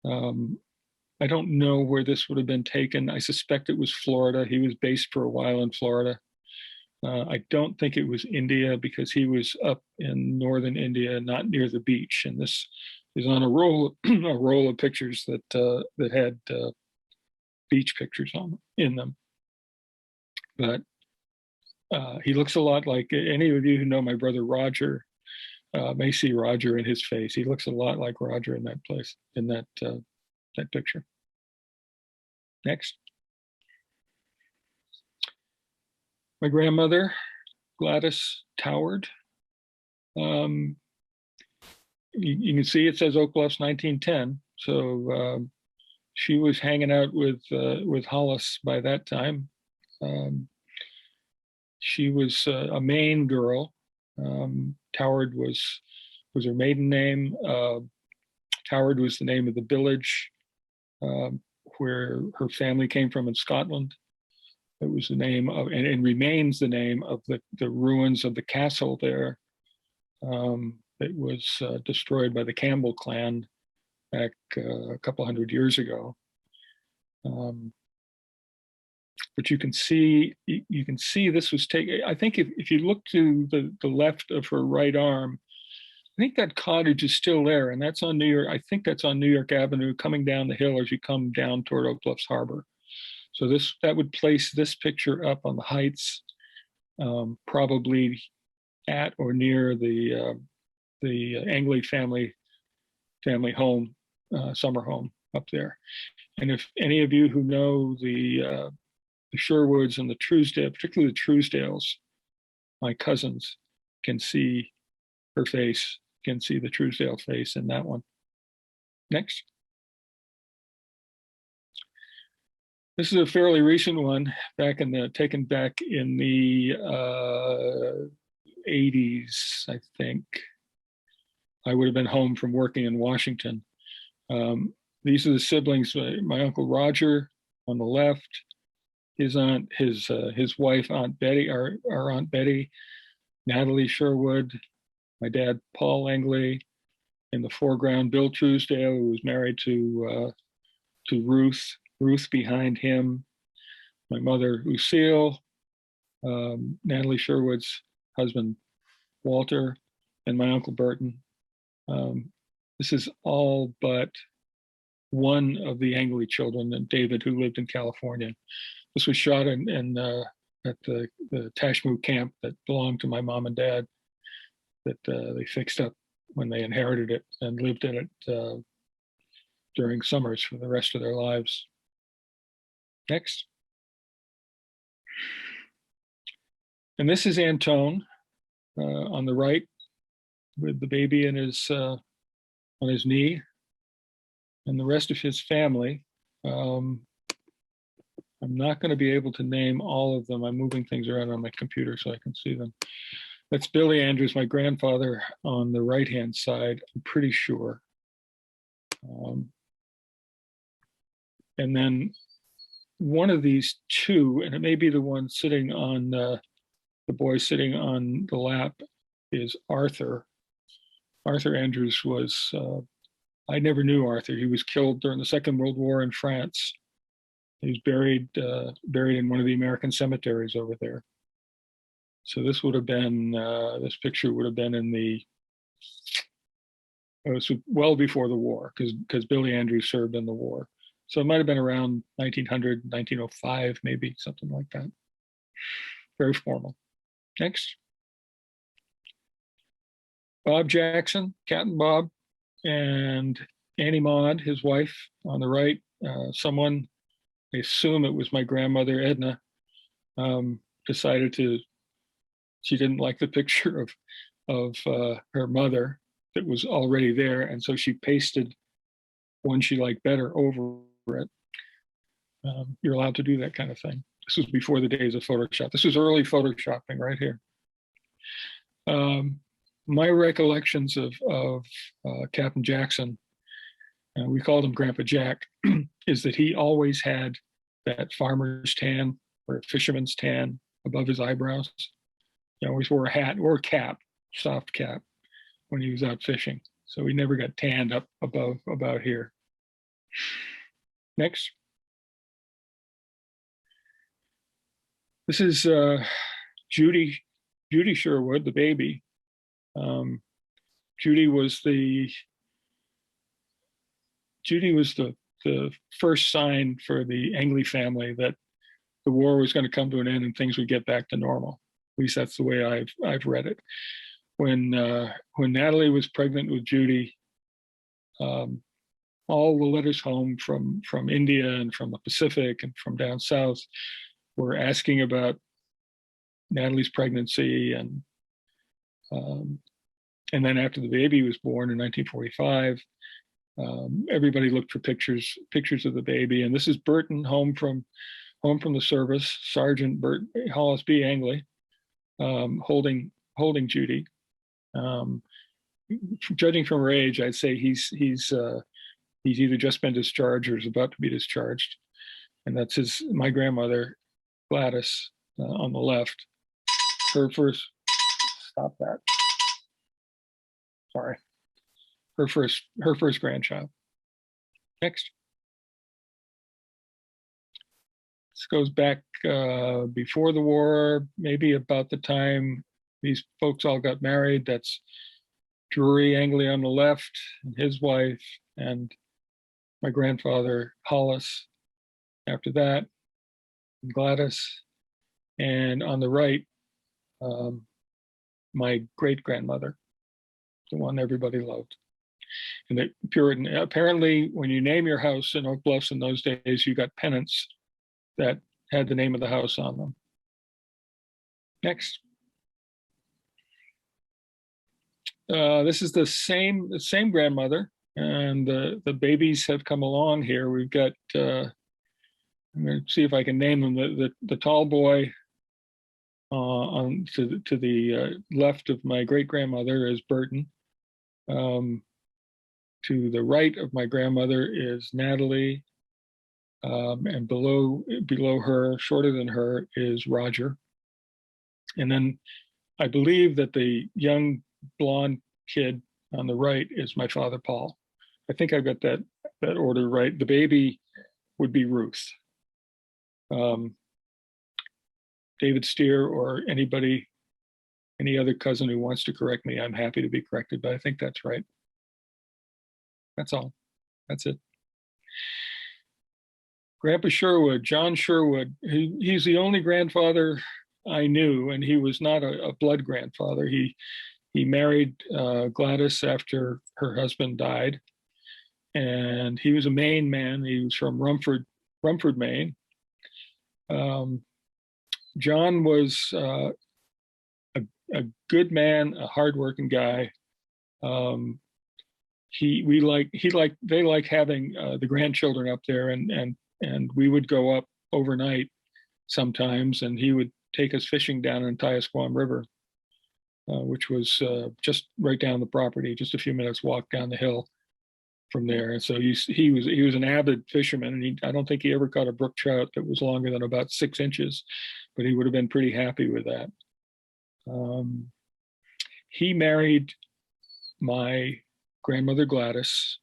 I don't know where this would have been taken. I suspect it was Florida. He was based for a while in Florida. I don't think it was India, because he was up in northern India, not near the beach. And this is on a roll of pictures that had beach pictures in them. But he looks a lot like, any of you who know my brother Roger may see Roger in his face. He looks a lot like Roger in that place, in that picture. Next. My grandmother, Gladys Toward. You can see it says Oak Bluffs 1910. So she was hanging out with Hollis by that time. She was a Maine girl. Toward was her maiden name. Toward was the name of the village where her family came from in Scotland. It was the name of, and remains the name of the ruins of the castle there. It was destroyed by the Campbell clan back a couple hundred years ago. But you can see this was taken. I think if you look to the left of her right arm, I think that cottage is still there, and that's on New York. I think that's on New York Avenue, coming down the hill as you come down toward Oak Bluffs Harbor. So that would place this picture up on the heights, probably at or near the Engley family home, summer home up there. And if any of you who know the Sherwoods and the Truesdale, particularly the Truesdales, my cousins, can see her face, can see the Truesdale face in that one. Next. This is a fairly recent one, taken back in the 80s, I think. I would have been home from working in Washington. These are the siblings. My Uncle Roger on the left, his wife, Aunt Betty, our Aunt Betty, Natalie Sherwood, my dad, Paul Engley, in the foreground, Bill Truesdale, who was married to Ruth behind him, my mother, Lucille, Natalie Sherwood's husband, Walter, and my Uncle Burton. This is all but one of the Engley children, and David, who lived in California. This was shot at the Tashmoo camp that belonged to my mom and dad, that they fixed up when they inherited it and lived in it during summers for the rest of their lives. Next. And this is Antone on the right, with the baby in on his knee, and the rest of his family. I'm not going to be able to name all of them. I'm moving things around on my computer so I can see them. That's Billy Andrews, my grandfather, on the right-hand side, I'm pretty sure. And then one of these two, and it may be the one sitting on, the boy sitting on the lap, is Arthur. Arthur Andrews was, I never knew Arthur. He was killed during the Second World War in France. He was buried in one of the American cemeteries over there. So this would have been, this picture would have been in it was well before the war, because Billy Andrews served in the war. So it might have been around 1900, 1905, maybe, something like that. Very formal. Next. Bob Jackson, Cat and Bob, and Annie Maud, his wife, on the right. Someone, I assume it was my grandmother, Edna, decided she didn't like the picture of her mother that was already there, and so she pasted one she liked better over it. You're allowed to do that kind of thing. This was before the days of Photoshop. This was early Photoshopping right here. My recollections of Captain Jackson, we called him Grandpa Jack, is that he always had that farmer's tan or fisherman's tan above his eyebrows. He always wore a hat or a cap, soft cap, when he was out fishing. So he never got tanned up above about here. Next. This is Judy Sherwood, the baby. Judy was the first sign for the Engley family that the war was going to come to an end and things would get back to normal. At least that's the way I've read it. When Natalie was pregnant with Judy, all the letters home from India and from the Pacific and from down south were asking about Natalie's pregnancy, and then after the baby was born in 1945, everybody looked for pictures of the baby. And this is Burton home from the service, Sergeant Hollis B. Engley, holding Judy. Judging from her age, I'd say he's either just been discharged or is about to be discharged. And that's my grandmother, Gladys, on the left. Her first, stop that. Sorry. Her first grandchild. Next. This goes back before the war, maybe about the time these folks all got married. That's Drury Engley on the left, and his wife, and my grandfather, Hollis, after that, and Gladys. And on the right, my great-grandmother, the one everybody loved. And the Puritan, apparently, when you name your house in Oak Bluffs in those days, you got pennants that had the name of the house on them. Next. This is the same grandmother, and the babies have come along here. We've got, I'm going to see if I can name them. The tall boy to the left of my great grandmother is Burton. To the right of my grandmother is Natalie, and below her, shorter than her, is Roger. And then I believe that the young blonde kid on the right is my father, Paul. I think I got that order right. The baby would be Ruth. David Steer or anybody, any other cousin who wants to correct me, I'm happy to be corrected, but I think that's right. That's all. That's it. Grandpa Sherwood, John Sherwood, he's the only grandfather I knew, and he was not a blood grandfather. He married Gladys after her husband died, and he was a Maine man. He was from Rumford, Maine. John was a good man, a hardworking guy. They like having the grandchildren up there, and we would go up overnight sometimes, and he would take us fishing down in Tiasquam River, which was just right down the property, just a few minutes walk down the hill from there. And so he was an avid fisherman, and I don't think he ever caught a brook trout that was longer than about 6 inches, but he would have been pretty happy with that. He married my grandmother Gladys.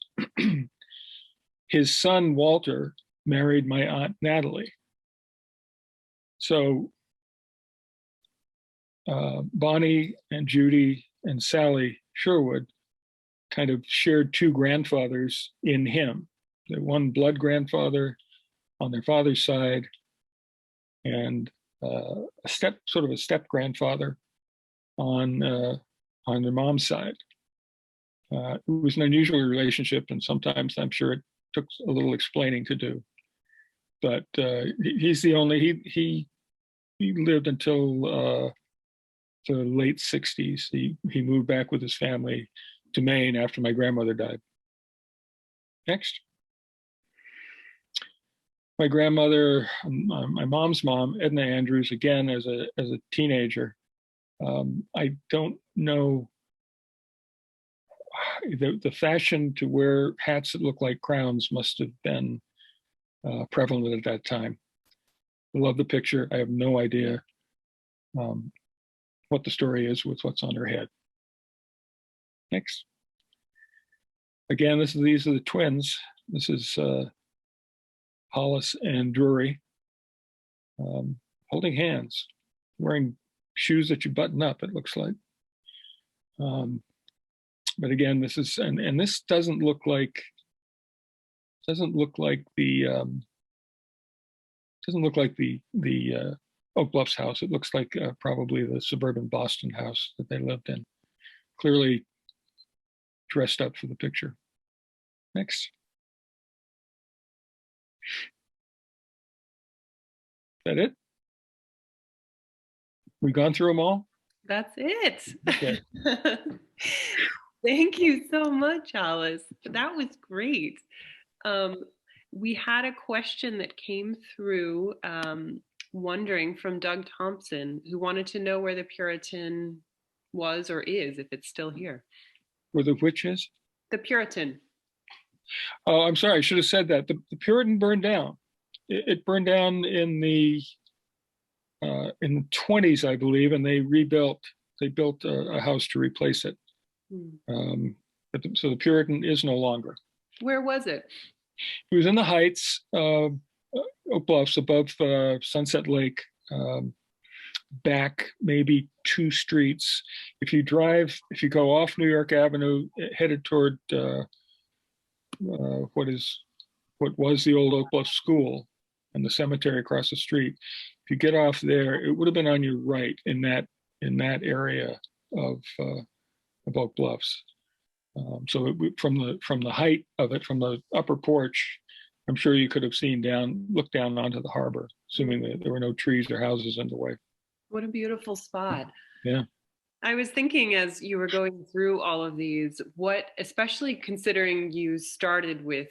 His son Walter married my aunt Natalie. So Bonnie and Judy and Sally Sherwood kind of shared 2 grandfathers in him. The one blood grandfather on their father's side, and sort of a step grandfather on their mom's side. It was an unusual relationship, and sometimes I'm sure it took a little explaining to do. But he's the only, he lived until the late 60s. He moved back with his family to Maine after my grandmother died. Next. My grandmother, my mom's mom, Edna Andrews, again as a teenager. I don't know the fashion to wear hats that look like crowns must have been prevalent at that time. I love the picture. I have no idea what the story is with what's on her head. Next. Again, these are the twins. This is Hollis and Drury, holding hands, wearing shoes that you button up, it looks like. But again, this is, and this doesn't look like the Oak Bluffs house. It looks like probably the suburban Boston house that they lived in. Clearly dressed up for the picture. Next. Is that it? We've gone through them all? That's it. Okay. Thank you so much, Alice. That was great. We had a question that came through wondering from Doug Thompson, who wanted to know where the Puritan was or is, if it's still here. Where the which is? The Puritan. Oh, I'm sorry. I should have said that. The Puritan burned down. It burned down in the 20s, I believe, and they rebuilt. They built a house to replace it. So the Puritan is no longer. Where was it? It was in the Heights, Oak Bluffs, above Sunset Lake, back maybe 2 streets. If you go off New York Avenue, headed toward what was the old Oak Bluff School and the cemetery across the street. If you get off there, it would have been on your right in that area of Oak Bluffs. So from the height of it, from the upper porch, I'm sure you could have looked down onto the harbor, assuming that there were no trees or houses in the way. What a beautiful spot. Yeah. I was thinking as you were going through all of these, especially considering you started with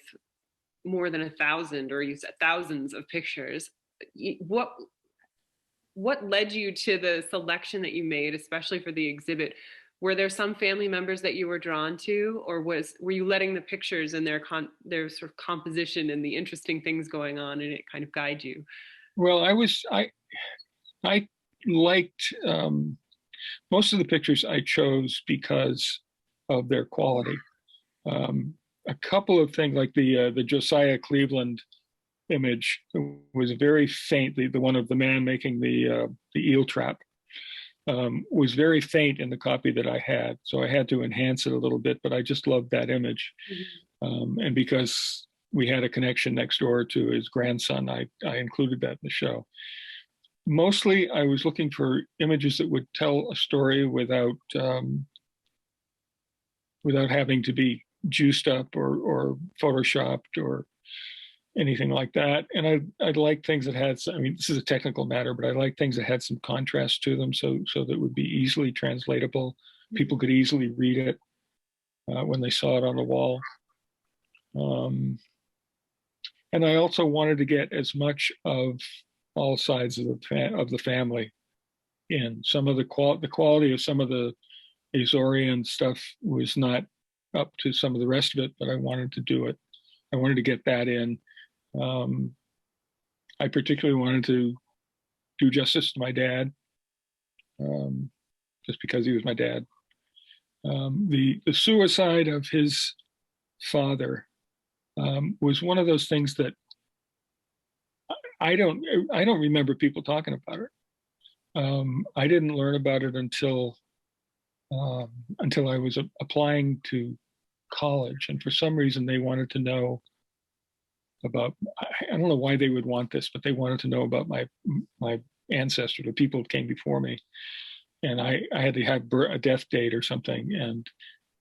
more than 1,000, or you said thousands of pictures, what led you to the selection that you made, especially for the exhibit? Were there some family members that you were drawn to, or were you letting the pictures and their sort of composition and the interesting things going on in it kind of guide you? Well, I liked most of the pictures I chose because of their quality. A couple of things like the Josiah Cleveland image was very faint. The one of the man making the eel trap was very faint in the copy that I had, so I had to enhance it a little bit. But I just loved that image, and because we had a connection next door to his grandson, I included that in the show. Mostly, I was looking for images that would tell a story without having to be juiced up or photoshopped or anything like that. And I'd like things that had some, I mean, this is a technical matter, but I like things that had some contrast to them, so that would be easily translatable. People could easily read it when they saw it on the wall. And I also wanted to get as much of all sides of the family in. Some of the quality of some of the Azorian stuff was not up to some of the rest of it, but I wanted to do it. I wanted to get that in. I particularly wanted to do justice to my dad, just because he was my dad. The suicide of his father was one of those things that I don't remember people talking about it. I didn't learn about it until I was applying to college, and for some reason they wanted to know about, I don't know why they would want this, but they wanted to know about my ancestors, the people who came before me, and I had to have a death date or something, and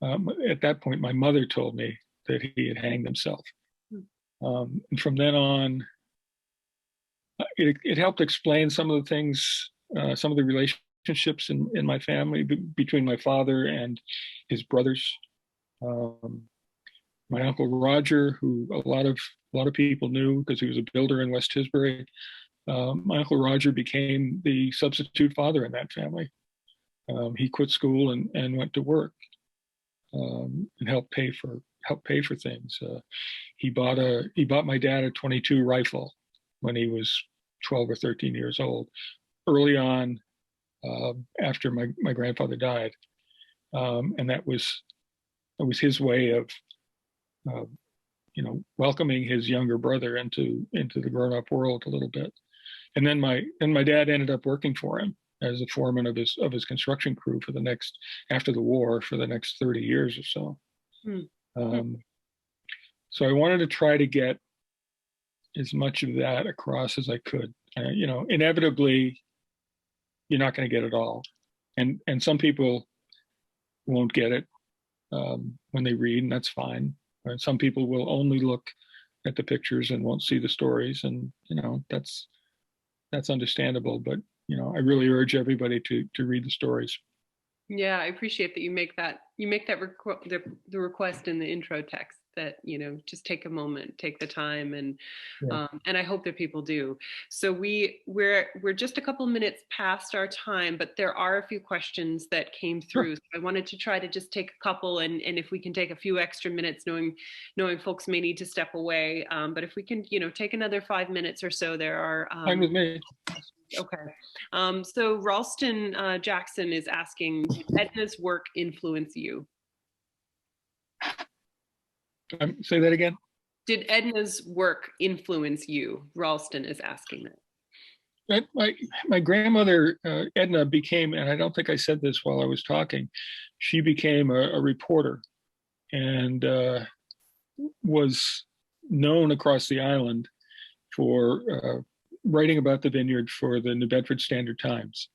At that point, my mother told me that he had hanged himself. And from then on, it helped explain some of the things, some of the relationships in my family between my father and his brothers. My uncle Roger, who a lot of people knew because he was a builder in West Tisbury. My uncle Roger became the substitute father in that family. He quit school and went to work and helped pay for things. He bought my dad a 22 rifle when he was 12 or 13 years old, early on, after my grandfather died, and that was his way of welcoming his younger brother into the grown-up world a little bit. And then my dad ended up working for him as a foreman of his construction crew after the war for the next 30 years or so. So I wanted to try to get as much of that across as I could. Inevitably, you're not going to get it all, and some people won't get it when they read, and that's fine. And some people will only look at the pictures and won't see the stories, and that's understandable. But I really urge everybody to read the stories. Yeah, I appreciate that you make that the request in the intro text that just take a moment, take the time, and I hope that people do. So we're just a couple minutes past our time, but there are a few questions that came through. Sure. So I wanted to try to just take a couple, and if we can take a few extra minutes, knowing folks may need to step away, but if we can take another 5 minutes or so, there are fine with me. Okay. So Ralston Jackson is asking, did Edna's work influence you? Say that again. Did Edna's work influence you? Ralston is asking that. My grandmother, Edna, became, and I don't think I said this while I was talking, she became a reporter and was known across the island for writing about the vineyard for the New Bedford Standard Times.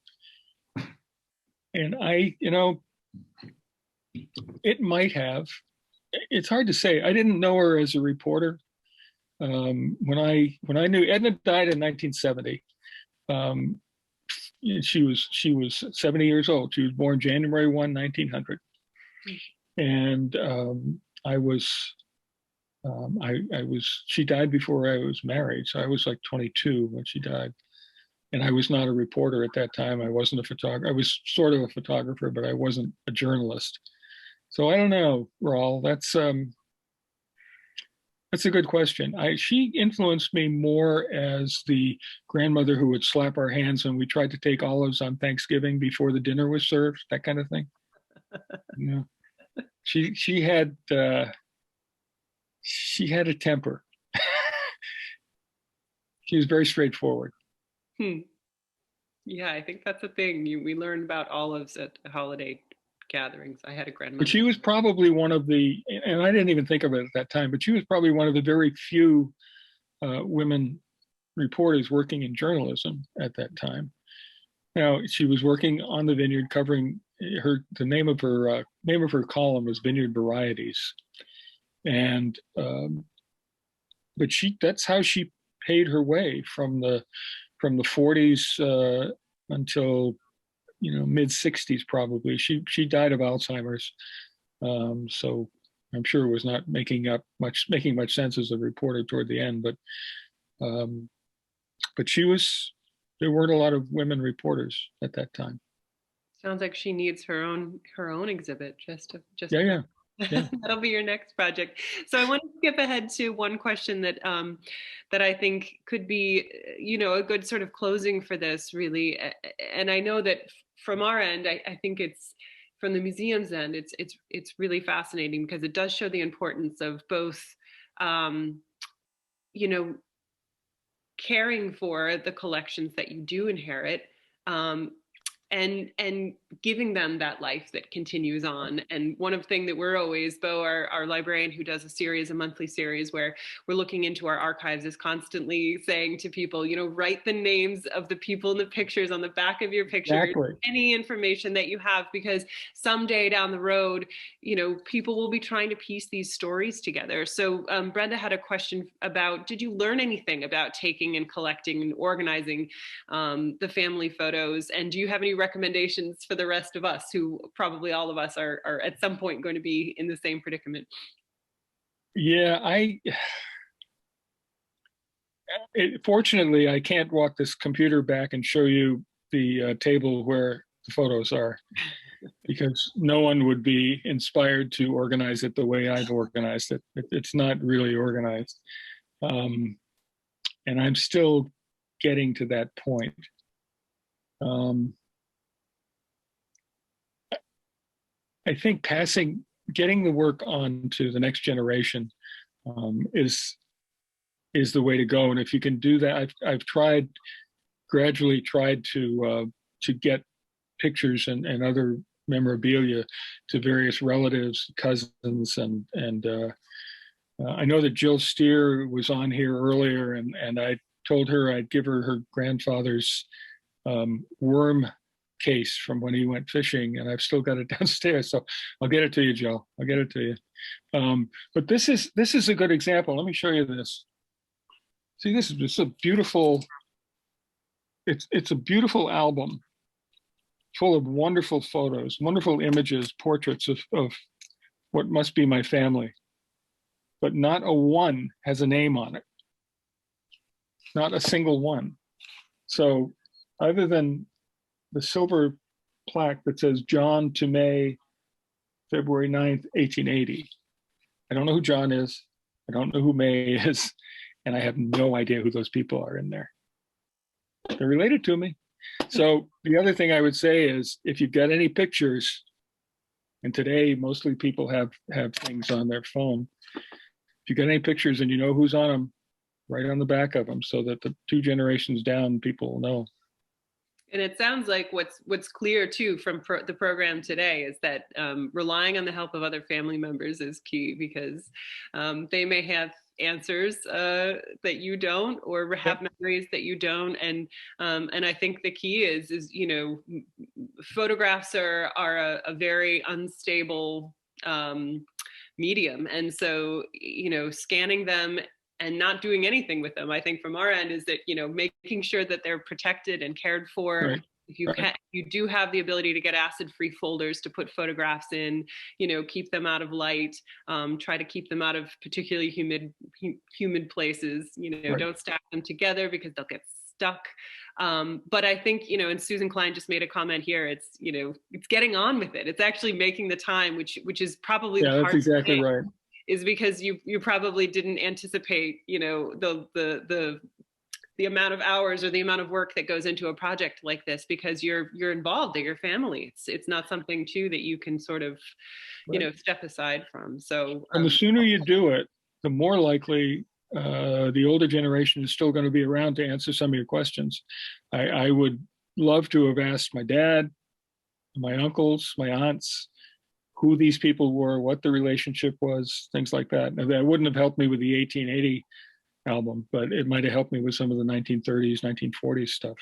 And it might have. It's hard to say. I didn't know her as a reporter. When I knew Edna died in 1970, she was 70 years old. She was born January 1, 1900, and she died before I was married, so I was like 22 when she died, and I was not a reporter at that time. I wasn't a photographer. I was sort of a photographer, but I wasn't a journalist. So I don't know, Raul. That's a good question. She influenced me more as the grandmother who would slap our hands when we tried to take olives on Thanksgiving before the dinner was served, that kind of thing. She had a temper. She was very straightforward. Yeah, I think that's a thing. We learn about olives at holiday gatherings. I had a grandmother. But she was probably one of the, and I didn't even think of it at that time, but she was probably one of the very few women reporters working in journalism at that time. Now, she was working on the vineyard, covering the name of her column was Vineyard Varieties. And but that's how she paid her way from the 40s until mid 60s probably. She died of Alzheimer's, so I'm sure it was not making much sense as a reporter toward the end. But there weren't a lot of women reporters at that time. Sounds like she needs her own exhibit. Yeah. That'll be your next project. So I want to skip ahead to one question that I think could be, a good sort of closing for this, really. And I know that from our end, I think it's from the museum's end, it's really fascinating because it does show the importance of both, caring for the collections that you do inherit, and giving them that life that continues on. And one of the things that we're always, Bo, our librarian who does a monthly series where we're looking into our archives, is constantly saying to people, write the names of the people in the pictures on the back of your picture, Exactly. any information that you have, because someday down the road, people will be trying to piece these stories together. So Brenda had a question about, did you learn anything about taking and collecting and organizing the family photos? And do you have any recommendations for the rest of us, who probably all of us are at some point going to be in the same predicament? Yeah, fortunately, I can't walk this computer back and show you the table where the photos are, because no one would be inspired to organize it the way I've organized it. It's not really organized. And I'm still getting to that point. I think getting the work on to the next generation is the way to go. And if you can do that, I've gradually tried to get pictures and other memorabilia to various relatives, cousins, and I know that Jill Steer was on here earlier, and I told her I'd give her grandfather's worm case from when he went fishing, and I've still got it downstairs. So I'll get it to you, Jill. I'll get it to you. But this is a good example. Let me show you this. See, this is just a beautiful. It's a beautiful album full of wonderful photos, wonderful images, portraits of what must be my family. But not a one has a name on it. Not a single one. So other than the silver plaque that says John to May, February 9th, 1880. I don't know who John is. I don't know who May is. And I have no idea who those people are in there. They're related to me. So the other thing I would say is, if you've got any pictures, and today mostly people have things on their phone, if you've got any pictures and you know who's on them, write on the back of them so that the 2 generations down, people will know. And it sounds like what's clear too from the program today is that relying on the help of other family members is key, because they may have answers that you don't, or have memories that you don't, and I think the key is photographs are a very unstable medium, and so scanning them and not doing anything with them, I think from our end, is that making sure that they're protected and cared for. Right. If you can, you do have the ability to get acid-free folders to put photographs in, keep them out of light, try to keep them out of particularly humid places, right. Don't stack them together because they'll get stuck. But I think, and Susan Klein just made a comment here, it's getting on with it. It's actually making the time, which is probably the hardest that's exactly thing. Right. Is because you probably didn't anticipate, the amount of hours or the amount of work that goes into a project like this, because you're involved in your family. It's not something too that you can sort of, right. Step aside from. So, and the sooner you do it, the more likely the older generation is still going to be around to answer some of your questions. I would love to have asked my dad, my uncles, my aunts, who these people were, what the relationship was, things like that. Now, that wouldn't have helped me with the 1880 album, but it might have helped me with some of the 1930s, 1940s stuff.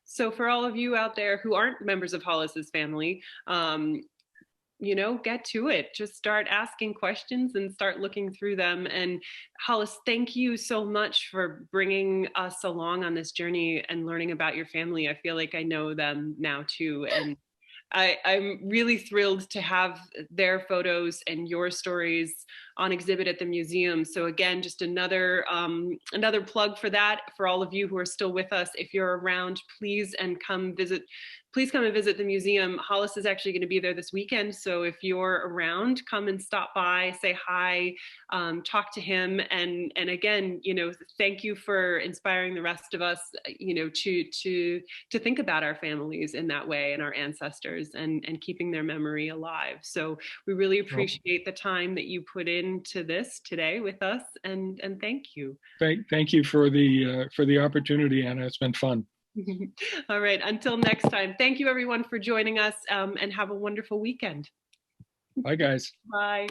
So for all of you out there who aren't members of Hollis's family, get to it. Just start asking questions and start looking through them. And Hollis, thank you so much for bringing us along on this journey and learning about your family. I feel like I know them now too. And I'm really thrilled to have their photos and your stories on exhibit at the museum. So again, just another plug for that. For all of you who are still with us, if you're around, please come and visit the museum. Hollis is actually going to be there this weekend. So if you're around, come and stop by, say hi, talk to him. And again, thank you for inspiring the rest of us, to think about our families in that way and our ancestors and keeping their memory alive. So we really appreciate the time that you put into this today with us, and thank you. Thank you for the opportunity, Anna. It's been fun. All right, until next time. Thank you everyone for joining us, and have a wonderful weekend. Bye, guys. Bye.